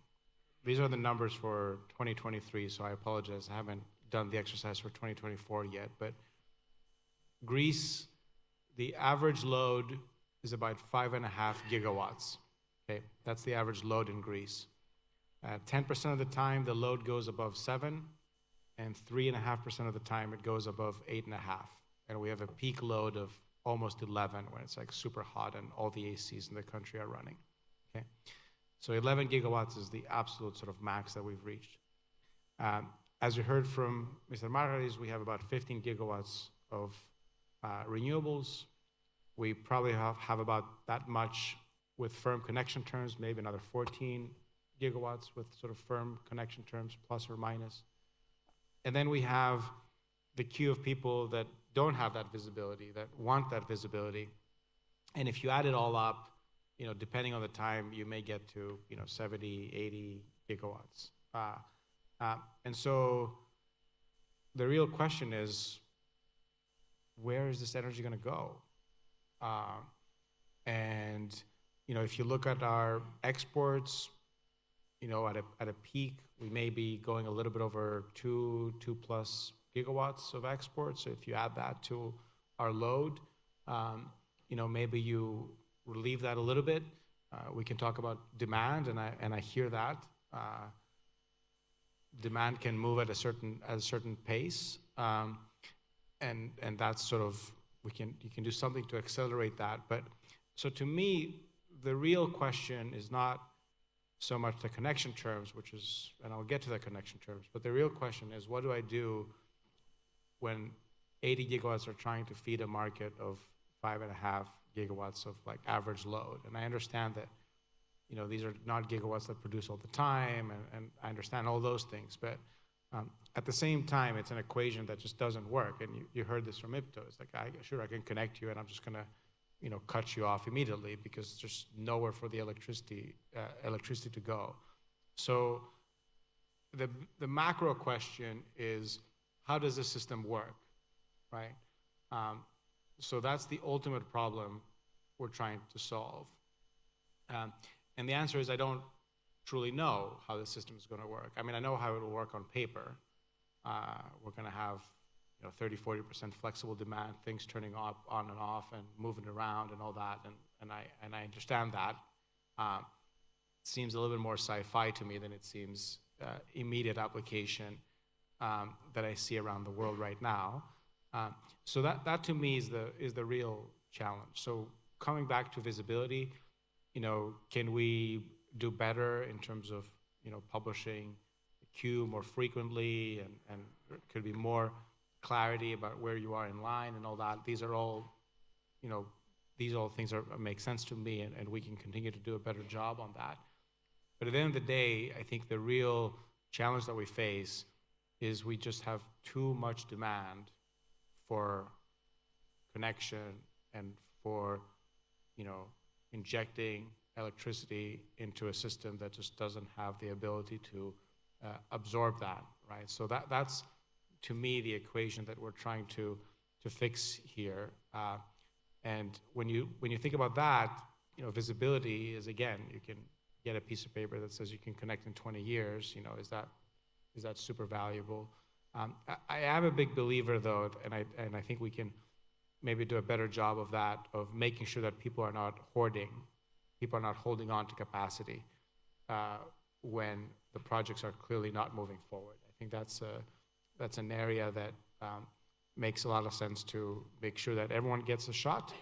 These are the numbers for 2023, so I apologize, I haven't done the exercise for 2024 yet, but Greece, the average load is about 5.5 gigawatts. Okay, that's the average load in Greece. 10% of the time, the load goes above 7, and 3.5% of the time, it goes above 8.5. And we have a peak load of almost 11 when it's like super hot and all the ACs in the country are running. Okay, so 11 gigawatts is the absolute sort of max that we've reached. As you heard from Mr. Margaris, we have about 15 gigawatts of renewables. We probably have about that much with firm connection terms, maybe another 14 gigawatts with sort of firm connection terms, plus or minus. And then we have the queue of people that don't have that visibility, that want that visibility. And if you add it all up, you know, depending on the time, you may get to, you know, 70, 80 gigawatts. And so the real question is, where is this energy going to go? And, you know, if you look at our exports, you know, at a peak, we may be going a little bit over 2 plus gigawatts of exports. So if you add that to our load, you know, maybe you relieve that a little bit. We can talk about demand, and I hear that. Demand can move at a certain pace, and that's sort of you can do something to accelerate that. But so to me, the real question is not so much the connection terms, which is, and I'll get to the connection terms, but the real question is, what do I do when 80 gigawatts are trying to feed a market of 5.5 gigawatts of like average load? And I understand that, you know, these are not gigawatts that produce all the time, and I understand all those things, but at the same time, it's an equation that just doesn't work. And you heard this from IPTO. It's like, sure, I can connect you, and I'm just gonna, you know, cut you off immediately because there's nowhere for the electricity to go. So the macro question is, how does the system work, right? So that's the ultimate problem we're trying to solve. And the answer is, I don't truly know how the system is going to work. I mean, I know how it will work on paper. We're going to have, you know, 30-40% flexible demand, things turning on and off and moving around and all that, and I understand that. It seems a little bit more sci-fi to me than it seems immediate application that I see around the world right now. So that to me is the real challenge. So coming back to visibility, you know, can we do better in terms of, you know, publishing the queue more frequently, and could be more clarity about where you are in line and all that? These are all, you know, these all things make sense to me, and we can continue to do a better job on that. But at the end of the day, I think the real challenge that we face is we just have too much demand for connection and for, you know, injecting electricity into a system that just doesn't have the ability to absorb that, right? So that's, to me, the equation that we're trying to fix here. And when you think about that, you know, visibility is, again, you can get a piece of paper that says you can connect in 20 years. You know, is that super valuable? I am a big believer, though, and I think we can maybe do a better job of that, of making sure that people are not hoarding, people are not holding on to capacity when the projects are clearly not moving forward. I think that's an area that makes a lot of sense to make sure that everyone gets a shot,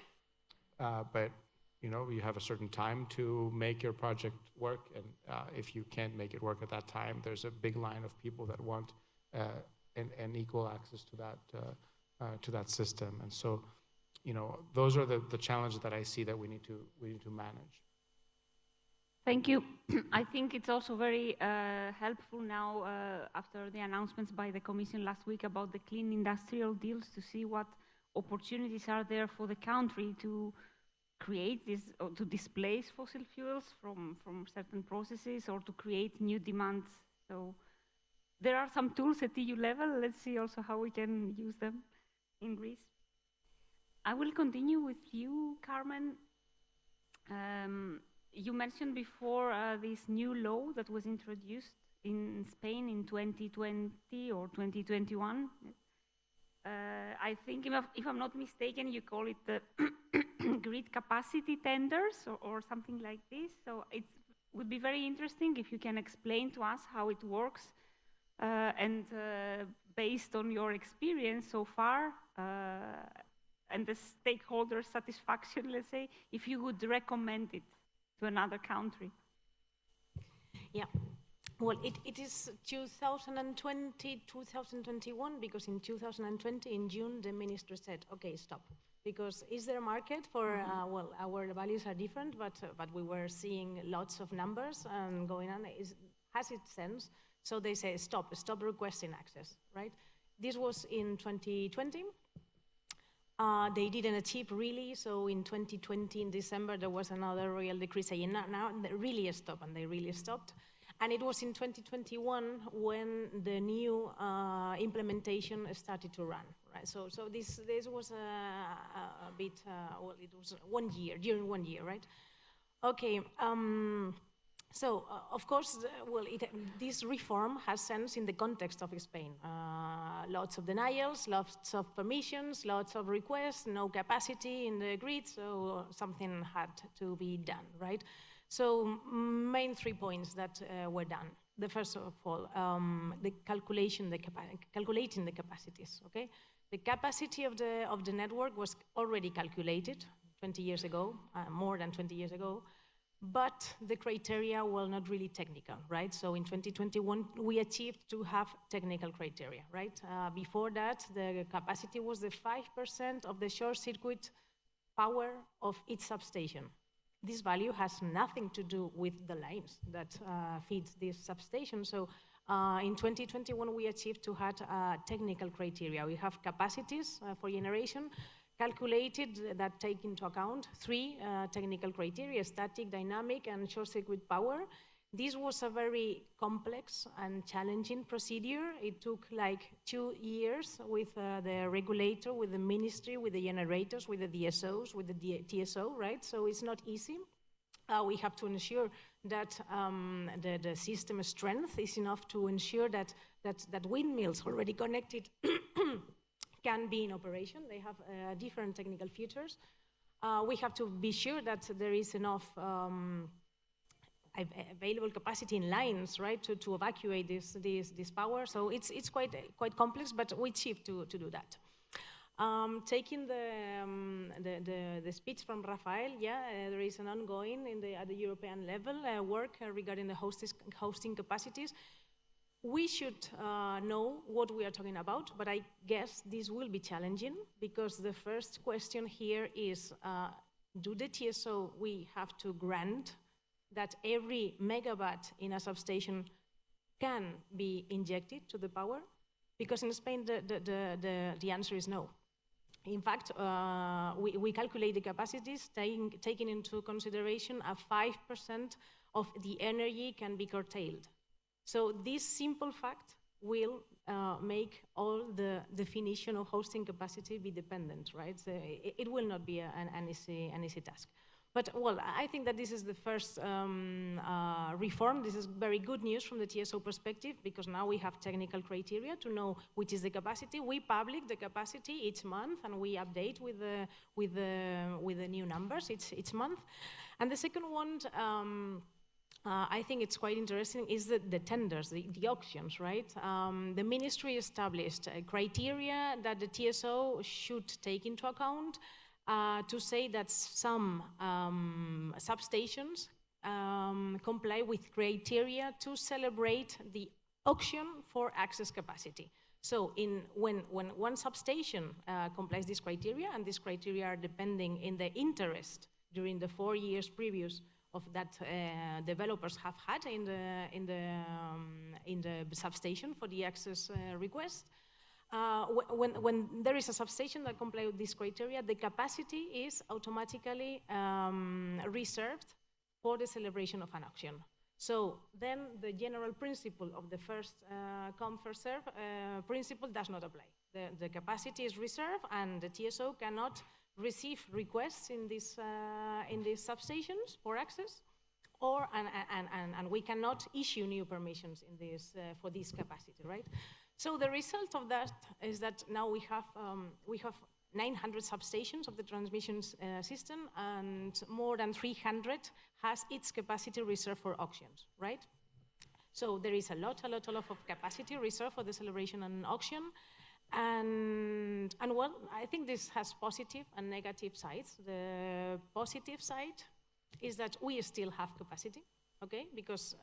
but you know, you have a certain time to make your project work, and if you can't make it work at that time, there's a big line of people that want an equal access to that system. And so, you know, those are the challenges that I see that we need to manage. Thank you. I think it's also very helpful now after the announcements by the Commission last week about the clean industrial deals to see what opportunities are there for the country to create this, or to displace fossil fuels from certain processes, or to create new demands. So there are some tools at EU level. Let's see also how we can use them in Greece. I will continue with you, Carmen. You mentioned before this new law that was introduced in Spain in 2020 or 2021. I think, if I'm not mistaken, you call it the grid capacity tenders or something like this. So it would be very interesting if you can explain to us how it works and based on your experience so far and the stakeholder satisfaction, let's say, if you would recommend it to another country. Yeah. Well, it is 2020, 2021, because in 2020, in June, the minister said, okay, stop. Because is there a market for, well, our values are different, but we were seeing lots of numbers going on. Has it sense? So they say, stop requesting access, right? This was in 2020. They didn't achieve really, so in 2020, in December, there was another royal decree saying, now they really stop, and they really stopped. And it was in 2021 when the new implementation started to run, right? So this was a bit, well, it was 1 year, during 1 year, right? Okay, so of course, well, this reform has sense in the context of Spain. Lots of denials, lots of permissions, lots of requests, no capacity in the grid, so something had to be done, right? So main 3 points that were done. The first of all, calculating the capacities. Okay, the capacity of the network was already calculated 20 years ago, more than 20 years ago, but the criteria were not really technical, right? So in 2021, we achieved to have technical criteria, right? Before that, the capacity was the 5% of the short circuit power of each substation. This value has nothing to do with the lines that feed this substation. So in 2021, we achieved to have technical criteria. We have capacities for generation calculated that take into account 3 technical criteria: static, dynamic, and short circuit power. This was a very complex and challenging procedure. It took like 2 years with the regulator, with the ministry, with the generators, with the DSOs, with the TSO, right? So it's not easy. We have to ensure that the system strength is enough to ensure that windmills already connected can be in operation. They have different technical features. We have to be sure that there is enough available capacity in lines, right, to evacuate this power. So it's quite complex, but we achieved to do that. Taking the speech from Rafael, there is an ongoing at the European level work regarding the hosting capacities. We should know what we are talking about, but I guess this will be challenging because the first question here is, do the TSO we have to grant that every megawatt in a substation can be injected to the power? Because in Spain, the answer is no. In fact, we calculate the capacities taking into consideration a 5% of the energy can be curtailed. So this simple fact will make all the definition of hosting capacity be dependent, right? So it will not be an easy task. But, well, I think that this is the first reform. This is very good news from the TSO perspective because now we have technical criteria to know which is the capacity. We publish the capacity each month and we update with the new numbers each month. And the second one, I think it's quite interesting, is the tenders, the auctions, right? The ministry established a criteria that the TSO should take into account to say that some substations comply with criteria to celebrate the auction for access capacity. So when one substation complies this criteria, and these criteria are depending in the interest during the 4 years previous of that developers have had in the substation for the access request. When there is a substation that complies with this criteria, the capacity is automatically reserved for the celebration of an auction. So then the general principle of the first come, first serve principle does not apply. The capacity is reserved and the TSO cannot receive requests in these substations for access, and we cannot issue new permissions in this for this capacity, right? So the result of that is that now we have 900 substations of the transmission system, and more than 300 has its capacity reserved for auctions, right? So there is a lot of capacity reserved for the celebration and auction. And well, I think this has positive and negative sides. The positive side is that we still have capacity, okay? Because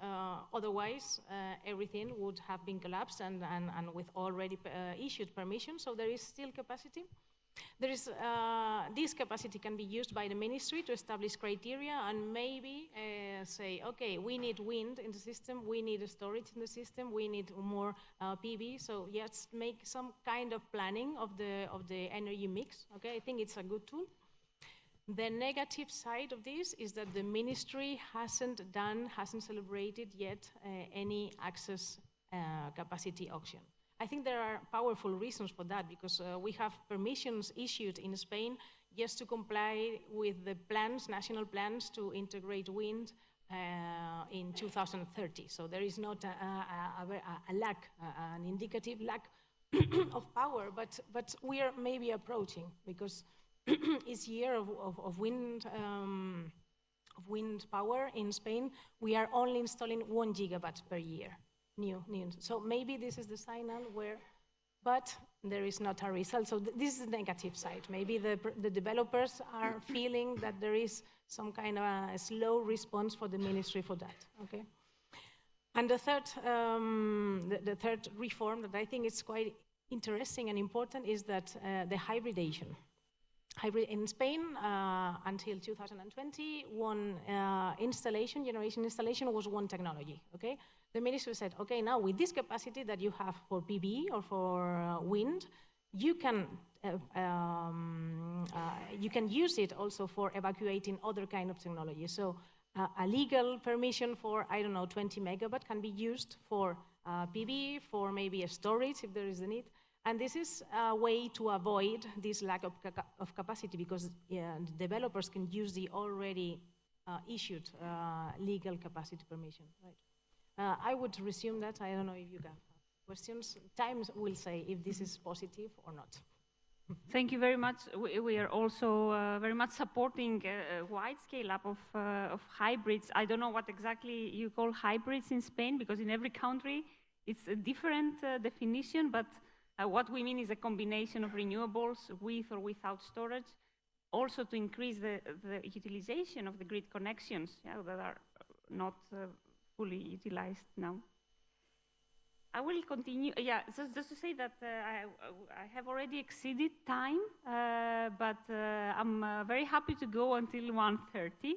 otherwise everything would have been collapsed and with already issued permission, so there is still capacity. There is, this capacity can be used by the ministry to establish criteria and maybe say, okay, we need wind in the system, we need storage in the system, we need more PV, so yes, make some kind of planning of the energy mix, okay? I think it's a good tool. The negative side of this is that the ministry hasn't celebrated yet any access capacity auction. I think there are powerful reasons for that, because we have permissions issued in Spain just to comply with the plans, national plans to integrate wind in 2030. So there is not a lack, an indicative lack of power, but we are maybe approaching, because it's year of wind power in Spain. We are only installing 1 gigawatt per year. New. So maybe this is the signal where, but there is not a result. So this is the negative side. Maybe the developers are feeling that there is some kind of a slow response for the ministry for that, okay? And the third reform that I think is quite interesting and important is that the hybridization. In Spain, until 2020, generation installation was one technology, okay? The ministry said, okay, now with this capacity that you have for PV or for wind, you can use it also for evacuating other kind of technology. So a legal permission for, I don't know, 20 megawatt can be used for PV, for maybe a storage if there is a need. And this is a way to avoid this lack of capacity, because developers can use the already issued legal capacity permission, right? I would resume that. I don't know if you can have questions. Time will say if this is positive or not. Thank you very much. We are also very much supporting a wide scale up of hybrids. I don't know what exactly you call hybrids in Spain, because in every country it's a different definition, but what we mean is a combination of renewables with or without storage, also to increase the utilization of the grid connections that are not fully utilized now. I will continue. Yeah, just to say that I have already exceeded time, but I'm very happy to go until 1:30.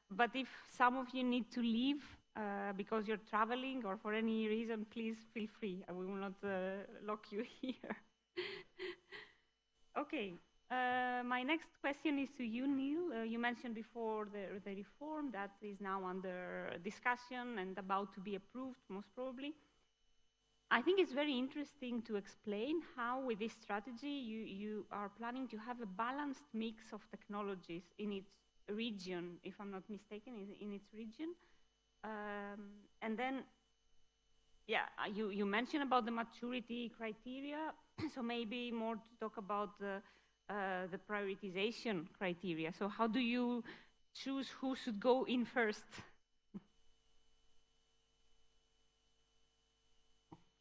But if some of you need to leave because you're traveling or for any reason, please feel free. We will not lock you here. Okay. My next question is to you, Neil. You mentioned before the reform that is now under discussion and about to be approved, most probably. I think it's very interesting to explain how, with this strategy, you are planning to have a balanced mix of technologies in its region, if I'm not mistaken, in its region. And then, yeah, you mentioned about the maturity criteria, so maybe more to talk about the prioritization criteria. So how do you choose who should go in first?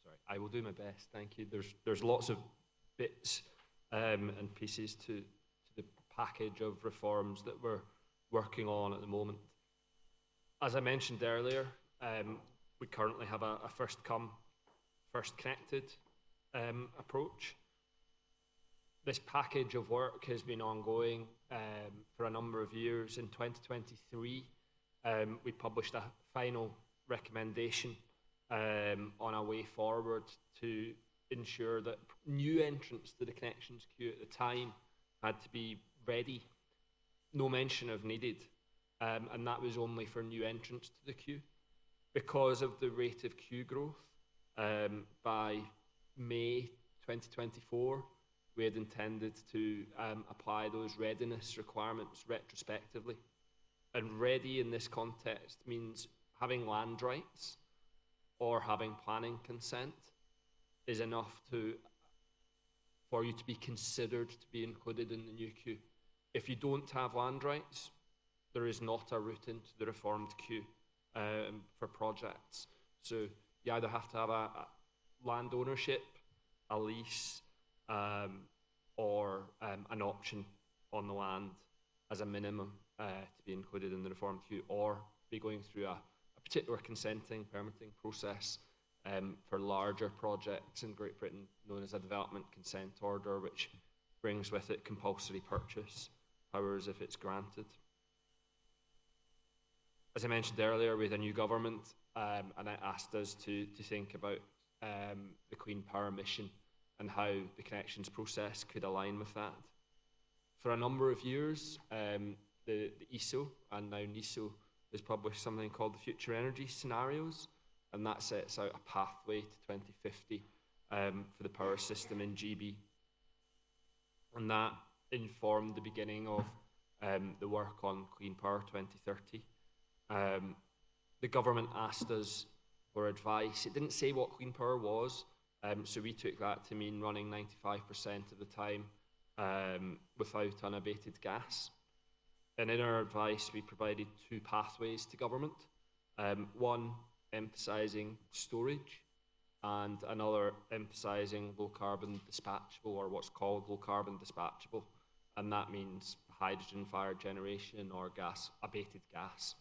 Sorry, I will do my best, thank you. There's lots of bits and pieces to the package of reforms that we're working on at the moment. As I mentioned earlier, we currently have a first come, first connected approach. This package of work has been ongoing for a number of years. In 2023, we published a final recommendation on a way forward to ensure that new entrants to the connections queue at the time had to be ready, no mention of needed, and that was only for new entrants to the queue. Because of the rate of queue growth, by May 2024, we had intended to apply those readiness requirements retrospectively. And ready in this context means having land rights or having planning consent is enough for you to be considered to be included in the new queue. If you don't have land rights, there is not a route into the reformed queue for projects. So you either have to have a land ownership, a lease, or an option on the land as a minimum to be included in the reformed queue, or be going through a particular consenting, permitting process for larger projects in Great Britain, known as a development consent order, which brings with it compulsory purchase powers if it's granted. As I mentioned earlier, we had a new government, and it asked us to think about the Clean Power mission and how the connections process could align with that. For a number of years, the ESO, and now NISO, has published something called the Future Energy Scenarios, and that sets out a pathway to 2050 for the power system in GB. And that informed the beginning of the work on Clean Power 2030. The government asked us for advice. It didn't say what clean power was, so we took that to mean running 95% of the time without unabated gas. And in our advice, we provided two pathways to government, one emphasising storage and another emphasising low-carbon dispatchable, or what's called low-carbon dispatchable, and that means hydrogen-fired generation or abated gas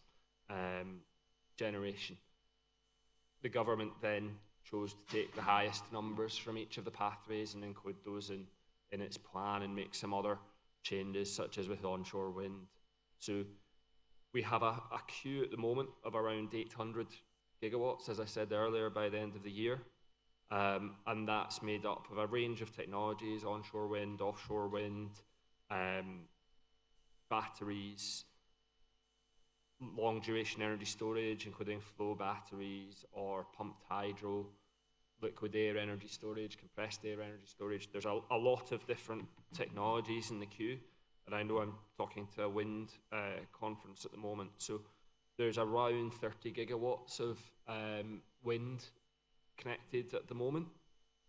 generation. The government then chose to take the highest numbers from each of the pathways and include those in its plan and make some other changes, such as with onshore wind. So we have a queue at the moment of around 800 gigawatts, as I said earlier, by the end of the year. And that's made up of a range of technologies: onshore wind, offshore wind, batteries, long duration energy storage, including flow batteries or pumped hydro, liquid air energy storage, compressed air energy storage. There's a lot of different technologies in the queue, and I know I'm talking to a wind conference at the moment, so there's around 30 gigawatts of wind connected at the moment,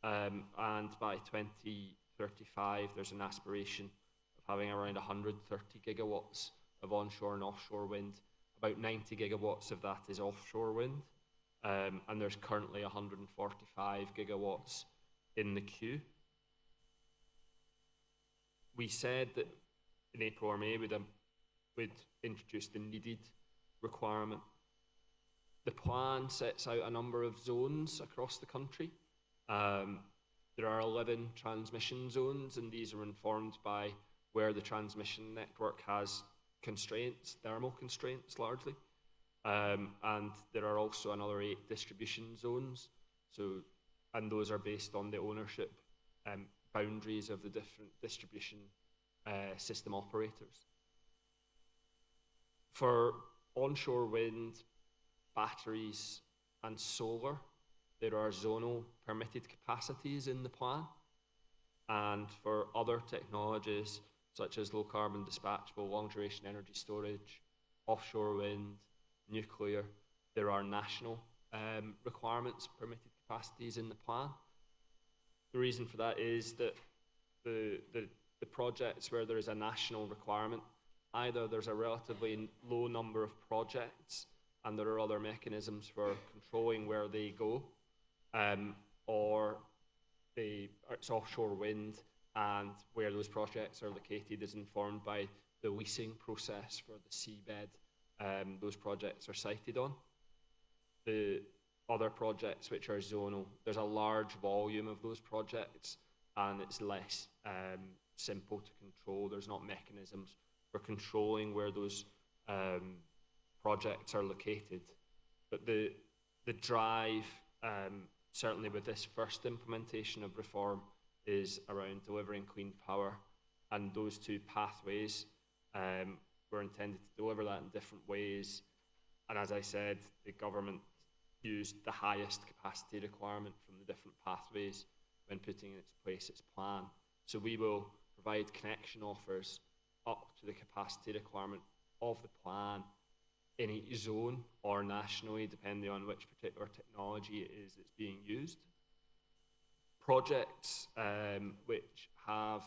and by 2035 there's an aspiration of having around 130 gigawatts of onshore and offshore wind. About 90 gigawatts of that is offshore wind, and there's currently 145 gigawatts in the queue. We said that in April or May we'd introduce the needed requirement. The plan sets out a number of zones across the country. There are 11 transmission zones, and these are informed by where the transmission network has constraints, thermal constraints largely. And there are also another 8 distribution zones. And those are based on the ownership boundaries of the different distribution system operators. For onshore wind, batteries, and solar, there are zonal permitted capacities in the plan. And for other technologies, such as low-carbon dispatchable, long-duration energy storage, offshore wind, nuclear, there are national requirements, permitted capacities in the plan. The reason for that is that the projects where there is a national requirement, either there's a relatively low number of projects and there are other mechanisms for controlling where they go, or it's offshore wind, and where those projects are located is informed by the leasing process for the seabed those projects are sited on. The other projects which are zonal, there's a large volume of those projects, and it's less simple to control. There's not mechanisms for controlling where those projects are located. But the drive, certainly with this first implementation of reform, is around delivering clean power, and those two pathways were intended to deliver that in different ways. And as I said, the government used the highest capacity requirement from the different pathways when putting in place its plan. So we will provide connection offers up to the capacity requirement of the plan in each zone or nationally, depending on which particular technology it is that's being used. Projects which have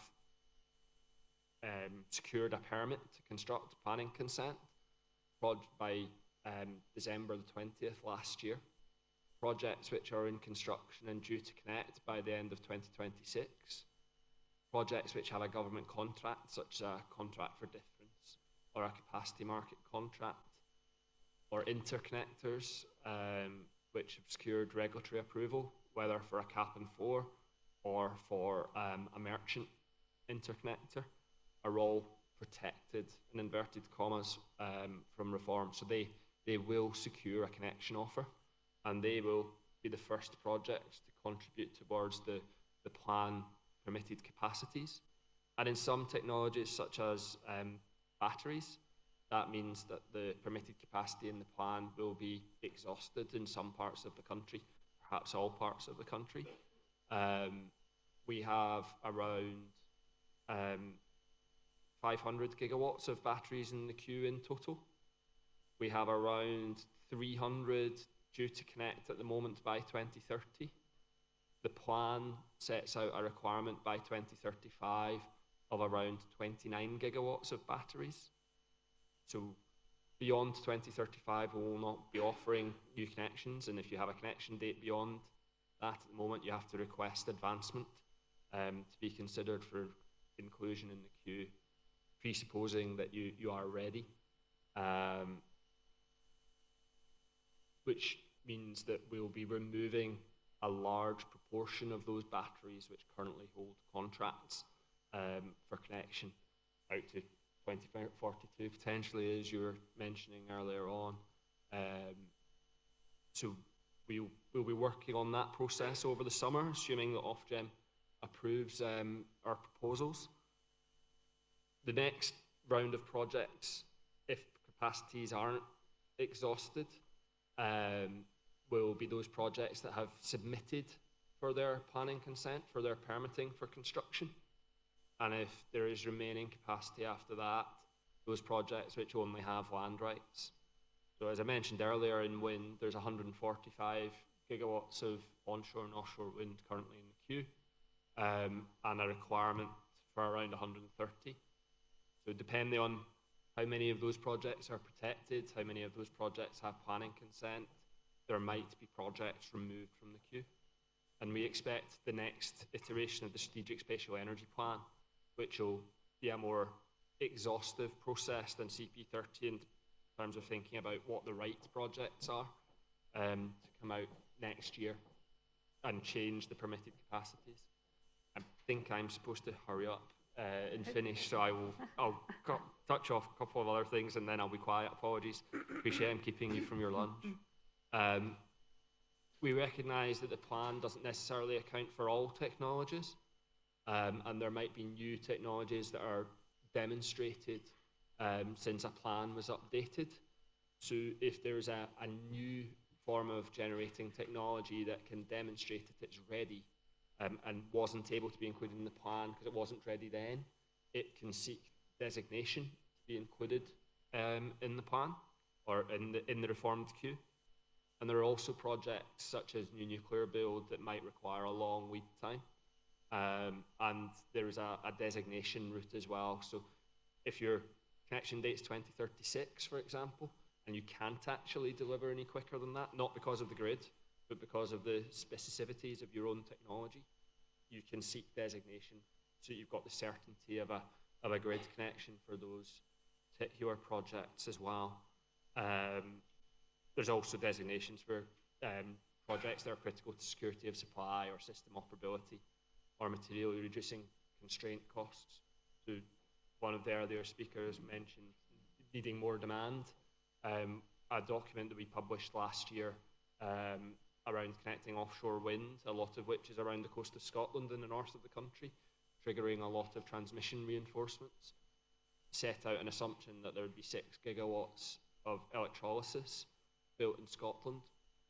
secured a permit to construct planning consent by December the 20th last year. Projects which are in construction and due to connect by the end of 2026. Projects which have a government contract, such as a contract for difference or a capacity market contract, or interconnectors which have secured regulatory approval, whether for a cap and floor or for a merchant interconnector, are all protected, in inverted commas, from reform. So they will secure a connection offer, and they will be the first projects to contribute towards the plan permitted capacities. And in some technologies, such as batteries, that means that the permitted capacity in the plan will be exhausted in some parts of the country, perhaps all parts of the country. We have around 500 gigawatts of batteries in the queue in total. We have around 300 due to connect at the moment by 2030. The plan sets out a requirement by 2035 of around 29 gigawatts of batteries. So beyond 2035, we will not be offering new connections, and if you have a connection date beyond that at the moment, you have to request advancement to be considered for inclusion in the queue, presupposing that you are ready, which means that we'll be removing a large proportion of those batteries which currently hold contracts for connection out to 2042, potentially, as you were mentioning earlier on. So we'll be working on that process over the summer, assuming that Ofgem approves our proposals. The next round of projects, if capacities aren't exhausted, will be those projects that have submitted for their planning consent, for their permitting for construction. And if there is remaining capacity after that, those projects which only have land rights. So as I mentioned earlier, in wind, there's 145 gigawatts of onshore and offshore wind currently in the queue, and a requirement for around 130. So depending on how many of those projects are protected, how many of those projects have planning consent, there might be projects removed from the queue. And we expect the next iteration of the Strategic Spatial Energy Plan, which will be a more exhaustive process than CP30 in terms of thinking about what the right projects are, to come out next year and change the permitted capacities. I think I'm supposed to hurry up and finish, so I'll touch off a couple of other things and then I'll be quiet. Apologies. Appreciate I'm keeping you from your lunch. We recognise that the plan doesn't necessarily account for all technologies, and there might be new technologies that are demonstrated since a plan was updated. So if there's a new form of generating technology that can demonstrate that it's ready and wasn't able to be included in the plan because it wasn't ready then, it can seek designation to be included in the plan or in the reformed queue. And there are also projects such as new nuclear build that might require a long lead time. And there is a designation route as well. So if your connection date is 2036, for example, and you can't actually deliver any quicker than that, not because of the grid, but because of the specificities of your own technology, you can seek designation so you've got the certainty of a grid connection for those particular projects as well. There's also designations for projects that are critical to security of supply or system operability or materially reducing constraint costs. So one of the earlier speakers mentioned needing more demand. A document that we published last year around connecting offshore wind, a lot of which is around the coast of Scotland in the north of the country, triggering a lot of transmission reinforcements, set out an assumption that there would be 6 gigawatts of electrolysis built in Scotland,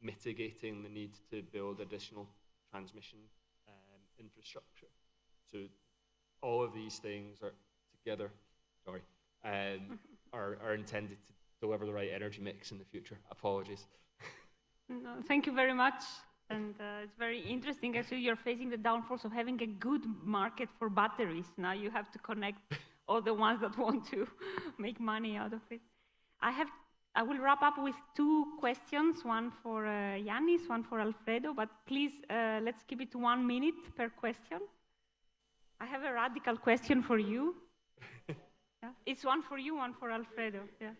mitigating the need to build additional transmission infrastructure. So all of these things are together, are intended to deliver the right energy mix in the future. Apologies. No, thank you very much. And it's very interesting. Actually, you're facing the downfalls of having a good market for batteries. Now you have to connect all the ones that want to make money out of it. I will wrap up with two questions, one for Yannis, one for Alfredo, but please, let's keep it to 1 minute per question. I have a radical question for you. Yeah? It's one for you, one for Alfredo. Yeah.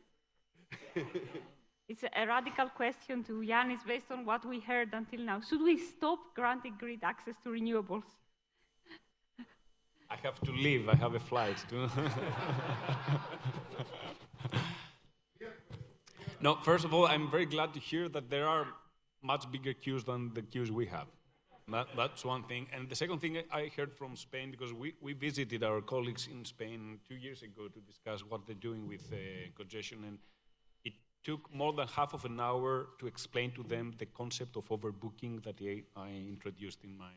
It's a radical question to Yannis based on what we heard until now. Should we stop granting grid access to renewables? I have to leave. I have a flight. No, first of all, I'm very glad to hear that there are much bigger queues than the queues we have. That's one thing. And the second thing I heard from Spain, because we visited our colleagues in Spain 2 years ago to discuss what they're doing with congestion, and it took more than half of an hour to explain to them the concept of overbooking that I introduced in my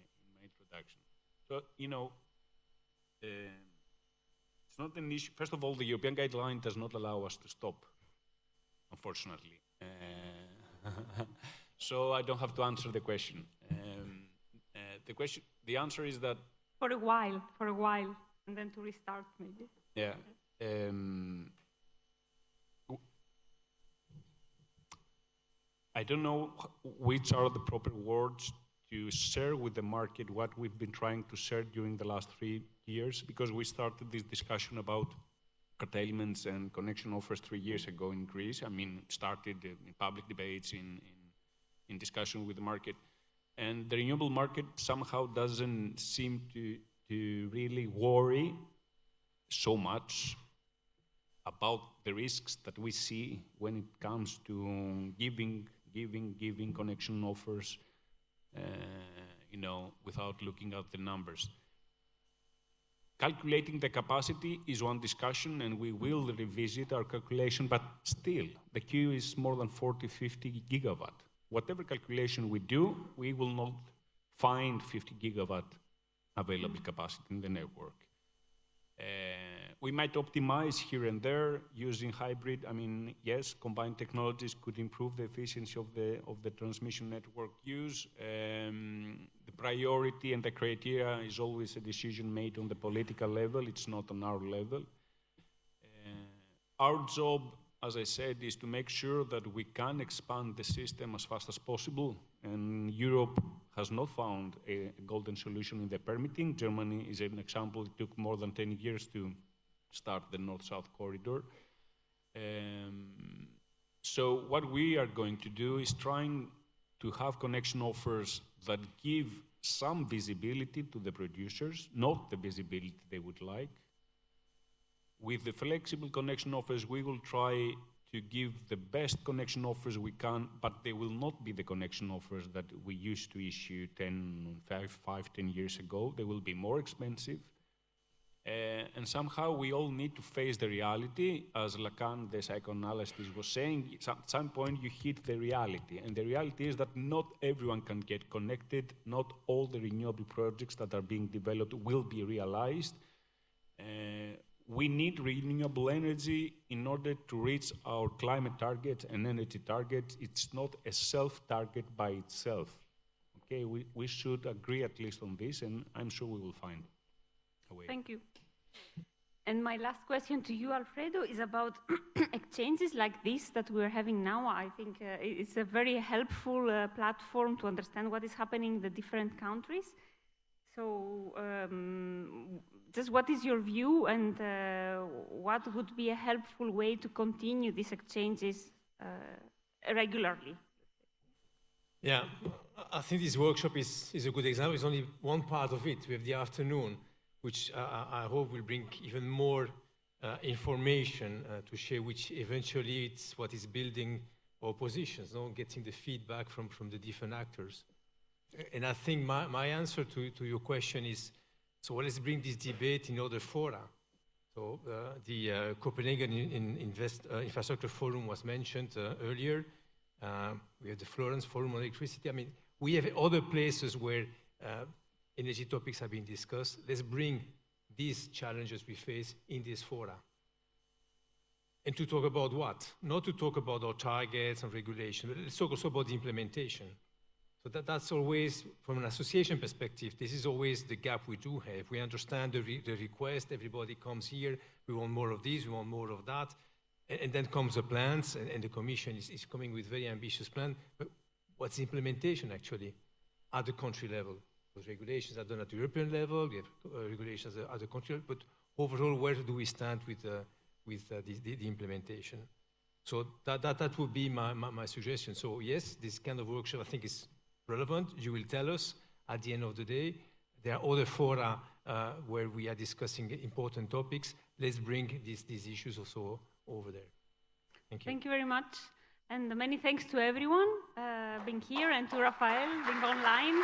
introduction. So, you know, it's not an issue. First of all, the European guideline does not allow us to stop, unfortunately. So I don't have to answer the question. The answer is that for a while, and then to restart maybe. Yeah. I don't know which are the proper words to share with the market what we've been trying to share during the last 3 years, because we started this discussion about curtailments and connection offers 3 years ago in Greece. I mean, it started in public debates, in discussion with the market. And the renewable market somehow doesn't seem to really worry so much about the risks that we see when it comes to giving connection offers, you know, without looking at the numbers. Calculating the capacity is one discussion, and we will revisit our calculation, but still, the queue is more than 40, 50 gigawatt. Whatever calculation we do, we will not find 50 gigawatt available capacity in the network. We might optimize here and there using hybrid. I mean, yes, combined technologies could improve the efficiency of the transmission network use. The priority and the criteria is always a decision made on the political level. It's not on our level. Our job, as I said, is to make sure that we can expand the system as fast as possible. And Europe has not found a golden solution in the permitting. Germany is an example. It took more than 10 years to start the North-South corridor. So what we are going to do is trying to have connection offers that give some visibility to the producers, not the visibility they would like. With the flexible connection offers, we will try to give the best connection offers we can, but they will not be the connection offers that we used to issue 10 years ago. They will be more expensive. And somehow we all need to face the reality. As Lacan, the psychoanalyst, was saying, at some point you hit the reality. And the reality is that not everyone can get connected. Not all the renewable projects that are being developed will be realized. We need renewable energy in order to reach our climate targets and energy targets. It's not a self-target by itself. Okay, we should agree at least on this, and I'm sure we will find a way. Thank you. And my last question to you, Alfredo, is about exchanges like this that we're having now. I think it's a very helpful platform to understand what is happening in the different countries. So just what is your view, and what would be a helpful way to continue these exchanges regularly? Yeah, I think this workshop is a good example. It's only one part of it. We have the afternoon, which I hope will bring even more information to share, which eventually it's what is building our positions, getting the feedback from the different actors. And I think my answer to your question is, so let's bring this debate in other fora. So the Copenhagen Infrastructure Forum was mentioned earlier. We have the Florence Forum on Electricity. I mean, we have other places where energy topics have been discussed. Let's bring these challenges we face in this fora. And to talk about what? Not to talk about our targets and regulation, but let's talk also about the implementation. So that's always, from an association perspective, this is always the gap we do have. We understand the request, everybody comes here, we want more of this, we want more of that, and then comes the plans, and the Commission is coming with very ambitious plan. But what's the implementation actually at the country level? Those regulations are done at the European level, we have regulations at the country level, but overall, where do we stand with the implementation? So that would be my suggestion. So yes, this kind of workshop I think is relevant. You will tell us at the end of the day. There are other fora where we are discussing important topics. Let's bring these issues also over there. Thank you. Thank you very much. And many thanks to everyone being here and to Rafael being online.